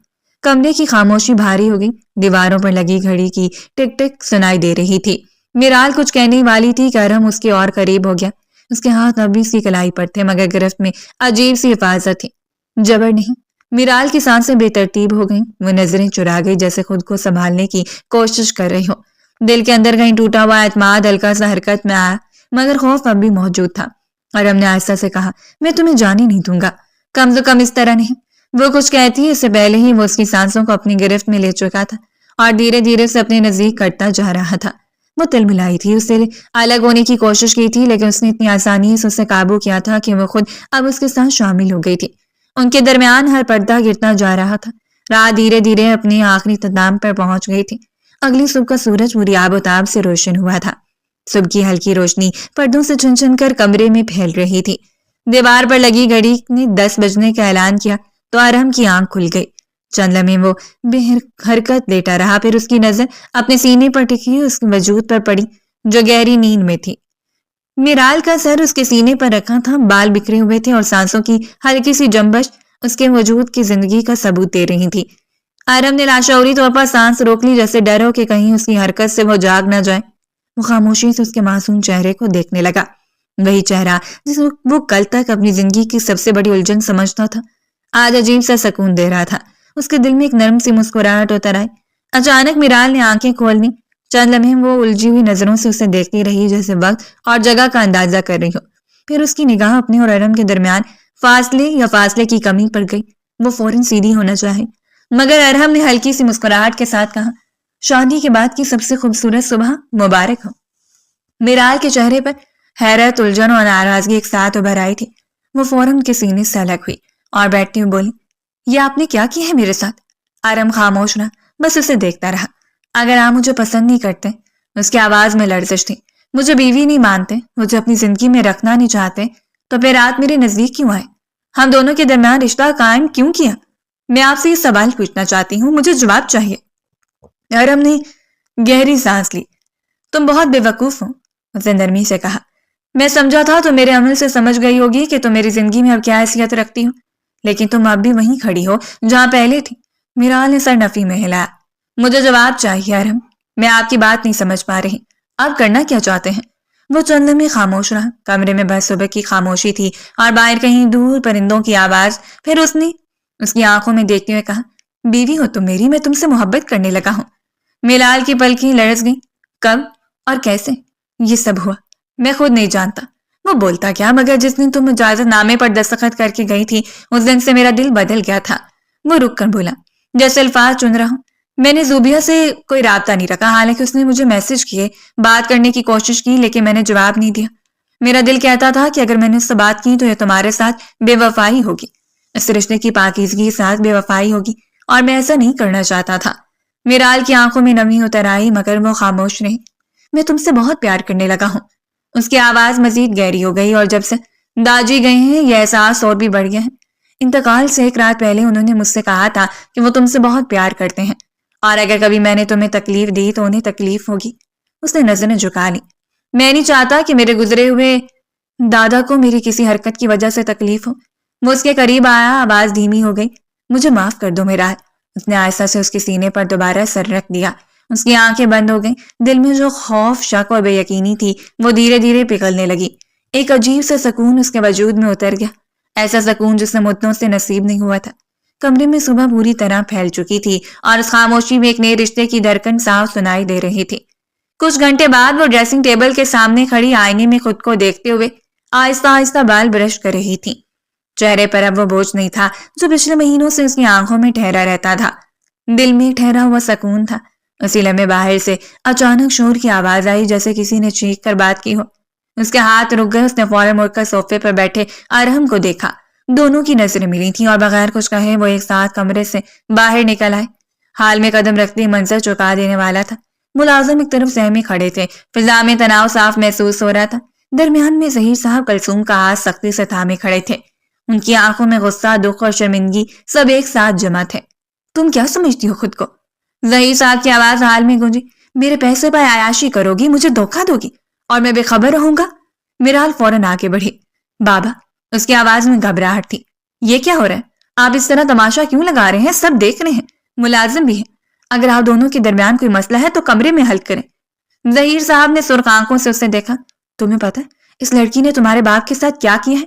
کمرے کی خاموشی بھاری ہو گئی. دیواروں پر لگی گھڑی کی ٹک ٹک سنائی دے رہی تھی. میرال کچھ کہنے والی تھی کہ ارم اس کے اور قریب ہو گیا. اس کے ہاتھ اب بھی اس کی کلائی پر تھے مگر گرفت میں عجیب سی حفاظت تھی. جبر نہیں. میرال کی سانسیں بے ترتیب ہو گئیں. وہ نظریں چرا گئی جیسے خود کو سنبھالنے کی کوشش کر رہی ہو. دل کے اندر کہیں ٹوٹا ہوا اعتماد ہلکا سا حرکت میں آیا مگر خوف اب بھی موجود تھا. ارم نے آہستہ سے کہا. میں تمہیں جانے نہیں دوں گا، کم سے کم اس طرح نہیں. وہ کچھ کہتی اس سے پہلے ہی وہ اس کی سانسوں کو اپنی گرفت میں لے چکا تھا اور دھیرے دھیرے سے اپنے نزدیک کرتا جا رہا تھا. وہ تلملائی تھی، اس سے الگ ہونے کی کوشش کی تھی لیکن اس نے اتنی آسانی سے اسے قابو کیا تھا کہ وہ خود اب اس کے ساتھ شامل ہو گئی تھی. ان کے درمیان ہر پردہ گرتا جا رہا تھا. رات دھیرے دھیرے اپنے آخری اختتام پر پہنچ گئی تھی. اگلی صبح کا سورج پوری آب و تاب سے روشن ہوا تھا. صبح کی ہلکی روشنی پردوں سے چھن چھن کر کمرے میں پھیل رہی تھی. دیوار پر لگی گھڑی نے 10 بجنے کا اعلان کیا تو ارم کی آنکھ کھل گئی. چند لمحے وہ بے حرکت لیٹا رہا، پھر اس کی نظر اپنے سینے پر ٹکی اس کے وجود پر پڑی جو گہری نیند میں تھی. میرال کا سر اس کے سینے پر رکھا تھا. بال بکھرے ہوئے تھے اور سانسوں کی ہلکی سی جنبش اس کے وجود کی زندگی کا ثبوت دے رہی تھی. ارم نے لاشعوری طور پر سانس روک لی جیسے ڈر ہو کہ کہیں اس کی حرکت سے وہ جاگ نہ جائے. وہ خاموشی سے اس کے معصوم چہرے کو دیکھنے لگا. وہی چہرہ جس وہ کل تک اپنی زندگی کی سب سے بڑی الجھن سمجھتا تھا آج عجیب سا سکون دے رہا تھا. اس کے دل میں ایک نرم سی مسکراہٹ اتر آئی. اچانک میرال نے آنکھیں کھول لی. چند لمحے وہ الجھی ہوئی نظروں سے اسے دیکھتی رہی جیسے وقت اور جگہ کا اندازہ کر رہی ہو. پھر اس کی نگاہ اپنے اور ارم کے درمیان فاصلے کی کمی پڑ گئی. وہ فوراً سیدھی ہونا چاہے مگر ارم نے ہلکی سی مسکراہٹ کے ساتھ کہا. شادی کے بعد کی سب سے خوبصورت صبح مبارک ہو. میرال کے چہرے پر حیرت، الجھن اور ناراضگی ایک ساتھ ابھر آئی تھی. وہ فوراً کے سینے سے الگ ہوئی اور بیٹھتی ہوئی بولی. یہ آپ نے کیا کیا ہے میرے ساتھ؟ ارم خاموش رہا، بس اسے دیکھتا رہا. اگر آپ مجھے پسند نہیں کرتے، اس کی آواز میں لرزش تھی، مجھے بیوی نہیں مانتے، مجھے اپنی زندگی میں رکھنا نہیں چاہتے، تو پھر رات میرے نزدیک کیوں آئے؟ ہم دونوں کے درمیان رشتہ قائم کیوں کیا؟ میں آپ سے یہ سوال پوچھنا چاہتی ہوں، مجھے جواب چاہیے. ارم نے گہری سانس لی. تم بہت بے وقوف ہو، اسے نرمی سے کہا. میں سمجھا تھا تو میرے عمل سے سمجھ گئی ہوگی کہ تم میری زندگی میں اب کیا حیثیت رکھتی ہو، لیکن تم اب بھی وہیں کھڑی ہو جہاں پہلے تھی. میرال نے سر نفی میں ہلایا. مجھے جواب چاہیے ارم، میں آپ کی بات نہیں سمجھ پا رہی. آپ کرنا کیا چاہتے ہیں؟ وہ چند لمحے خاموش رہا. کمرے میں بس صبح کی خاموشی تھی اور باہر کہیں دور پرندوں کی آواز. پھر اس نے اس کی آنکھوں میں دیکھتے ہوئے کہا. بیوی ہو تم میری، میں تم سے محبت کرنے لگا ہوں. میرال کی پلکیں لرز گئی. کب اور کیسے یہ سب ہوا؟ میں خود نہیں جانتا. وہ بولتا کیا مگر جس دن تم اجازت نامے پر دستخط کر کے گئی تھی اس دن سے میرا دل بدل گیا تھا. وہ رک کر بولا جیسے الفاظ چن رہا ہوں. میں نے زوبیہ سے کوئی رابطہ نہیں رکھا، حالانکہ اس نے مجھے میسج کیے، بات کرنے کی کوشش کی، لیکن میں نے جواب نہیں دیا. میرا دل کہتا تھا کہ اگر میں نے اس سے بات کی تو یہ تمہارے ساتھ بے وفائی ہوگی، اس رشتے کی پاکیزگی کے ساتھ بے وفائی ہوگی اور میں ایسا نہیں کرنا چاہتا تھا. میرال کی آنکھوں میں نمی اتر آئی مگر وہ خاموش رہی. میں تم سے بہت پیار کرنے لگا ہوں. اس کی آواز مزید گہری ہو گئی. اور جب سے داجی گئے ہیں یہ احساس اور بھی بڑھ گیا ہے. انتقال سے ایک رات پہلے انہوں نے مجھ سے کہا تھا کہ وہ تم سے بہت پیار کرتے ہیں اور اگر کبھی میں نے تمہیں تکلیف دی تو انہیں تکلیف ہوگی. اس نے نظریں جھکا لی. میں نہیں چاہتا کہ میرے گزرے ہوئے دادا کو میری کسی حرکت کی وجہ سے تکلیف ہو. وہ اس کے قریب آیا. آواز دھیمی ہو گئی. مجھے معاف کر دو میرا. اس نے آہستہ سے اس کے سینے پر دوبارہ سر رکھ دیا. اس کی آنکھیں بند ہو گئیں. دل میں جو خوف، شک اور بے یقینی تھی وہ دھیرے دھیرے پگھلنے لگی. ایک عجیب سا سکون اس کے وجود میں اتر گیا، ایسا سکون جس نے مدتوں سے نصیب نہیں ہوا تھا. کمرے میں صبح پوری طرح پھیل چکی تھی اور اس خاموشی میں ایک نئے رشتے کی دھڑکن صاف سنائی دے رہی تھی. کچھ گھنٹے بعد وہ ڈریسنگ ٹیبل کے سامنے کھڑی آئینے میں خود کو دیکھتے ہوئے آہستہ آہستہ بال برش کر رہی تھی. چہرے پر اب وہ بوجھ نہیں تھا جو پچھلے مہینوں سے اس کی آنکھوں میں ٹھہرا رہتا تھا. دل میں ٹھہرا ہوا سکون تھا. اسی لمحے باہر سے اچانک شور کی آواز آئی جیسے کسی نے چیخ کر بات کی ہو. اس کے ہاتھ رک گئے. اس نے فوراً مڑ کر صوفے پر بیٹھے ارحم کو دیکھا. دونوں کی نظریں ملی تھیں اور بغیر کچھ کہے وہ ایک ساتھ کمرے سے باہر نکل آئے. حال میں قدم رکھتے منظر چکا دینے والا تھا. ملازم ایک طرف سہمے کھڑے تھے. فضا میں تناؤ صاف محسوس ہو رہا تھا. درمیان میں ظہیر صاحب کلثوم کا ہاتھ سختی سے تھامے کھڑے تھے. ان کی آنکھوں میں غصہ، دکھ اور شرمندگی سب ایک ساتھ جمع تھے. تم کیا سمجھتی ہو خود کو؟ ظہیر صاحب کی آواز حال میں گونجی. میرے پیسے پر عیاشی کرو گی، مجھے دھوکہ دو گی اور میں بے خبر رہوں گا؟ میرال فوراً آگے بڑھی. بابا، اس کی آواز میں گھبراہٹ تھی. یہ کیا ہو رہا ہے؟ آپ اس طرح تماشا کیوں لگا رہے ہیں؟ سب دیکھ رہے ہیں، ملازم بھی ہے. اگر آپ دونوں کے درمیان کوئی مسئلہ ہے تو کمرے میں حل کریں. ظہیر صاحب نے سرخ آنکھوں سے اسے دیکھا. تمہیں پتہ ہے اس لڑکی نے تمہارے باپ کے ساتھ کیا کیا ہے؟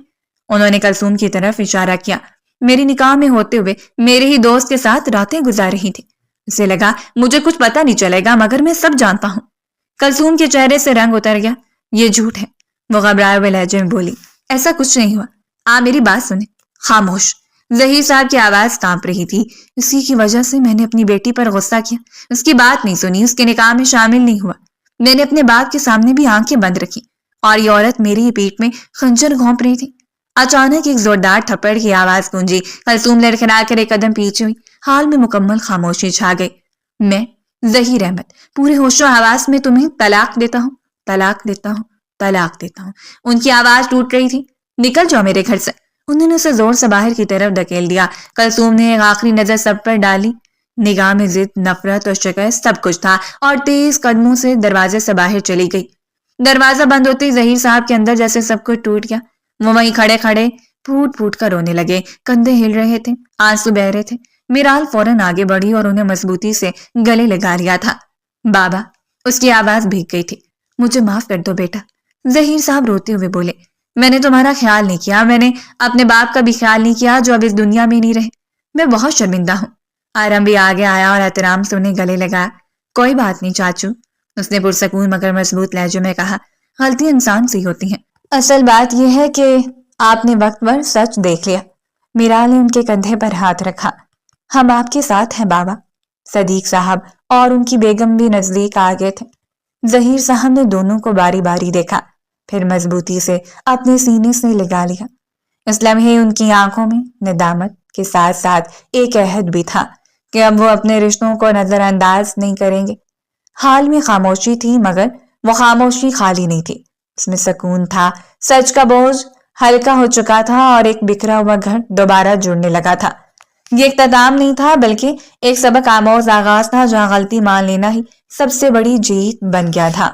انہوں نے کلثوم کی طرف اشارہ کیا. میری نکاح میں ہوتے ہوئے میرے ہی دوست کے ساتھ راتیں گزار رہی تھی. اسے لگا مجھے کچھ پتہ نہیں چلے گا، مگر میں سب جانتا ہوں. کلثوم کے چہرے سے رنگ اتر گیا. یہ جھوٹ ہے، وہ گھبرائے ہوئے لہجے میں بولی. ایسا کچھ نہیں ہوا، آپ میری بات سنیں. خاموش. ظہیر صاحب کی آواز کانپ رہی تھی. اسی کی وجہ سے میں نے اپنی بیٹی پر غصہ کیا، اس کی بات نہیں سنی، اس کے نکاح میں شامل نہیں ہوا. میں نے اپنے باپ کے سامنے بھی آنکھیں بند رکھی اور یہ عورت میری ہی پیٹ میں خنجر گھونپ رہی تھی. اچانک ایک زوردار تھپڑ کی آواز گونجی. کلثوم لڑکھڑا کر ایک قدم پیچھے ہوئی. حال میں مکمل خاموشی چھا گئی. میں ظہیر احمد پورے ہوش و حواس میں تمہیں طلاق دیتا ہوں، طلاق دیتا ہوں، طلاق دیتا ہوں. ان کی آواز ٹوٹ رہی تھی. نکل جاؤ میرے گھر سے. انہوں نے اسے زور سے باہر کی طرف دھکیل دیا. کلثوم نے ایک آخری نظر سب پر ڈالی. نگاہ میں ضد، نفرت اور شکست سب کچھ تھا اور تیز قدموں سے دروازے سے باہر چلی گئی. دروازہ بند ہوتے ہی ظہیر صاحب کے اندر جیسے سب کچھ ٹوٹ گیا. وہ وہیں کھڑے کھڑے پھوٹ پھوٹ کر رونے لگے. کندھے ہل رہے تھے، آنسو بہ رہے تھے. میرال فوراً آگے بڑھی اور انہیں مضبوطی سے گلے لگا لیا تھا. بابا، اس کی آواز بھیگ گئی تھی. مجھے معاف کر دو بیٹا. ظہیر صاحب روتے ہوئے بولے. میں نے تمہارا خیال نہیں کیا، میں نے اپنے باپ کا بھی خیال نہیں کیا جو اب اس دنیا میں نہیں رہے. میں بہت شرمندہ ہوں. آرم بھی آگے آیا اور احترام سے انہیں گلے لگایا. کوئی بات نہیں چاچو، اس نے پرسکون مگر مضبوط لہجے میں کہا. غلطی انسان سے ہوتی ہیں، اصل بات یہ ہے کہ آپ نے وقت پر سچ دیکھ لیا. میرال نے ان کے کندھے پر ہاتھ رکھا. ہم آپ کے ساتھ ہیں بابا. صدیق صاحب اور ان کی بیگم بھی نزدیک آ گئے تھے. ظہیر صاحب نے دونوں کو باری باری دیکھا، پھر مضبوطی سے اپنے سینے سے لگا لیا. اس لمحے ان کی آنکھوں میں ندامت کے ساتھ ساتھ ایک عہد بھی تھا کہ اب وہ اپنے رشتوں کو نظر انداز نہیں کریں گے. حال میں خاموشی تھی مگر وہ خاموشی خالی نہیں تھی. اس میں سکون تھا. سچ کا بوجھ ہلکا ہو چکا تھا اور ایک بکھرا ہوا گھر دوبارہ جڑنے لگا تھا. یہ اختتام نہیں تھا بلکہ ایک سبق آموز آغاز تھا جہاں غلطی مان لینا ہی سب سے بڑی جیت بن گیا تھا.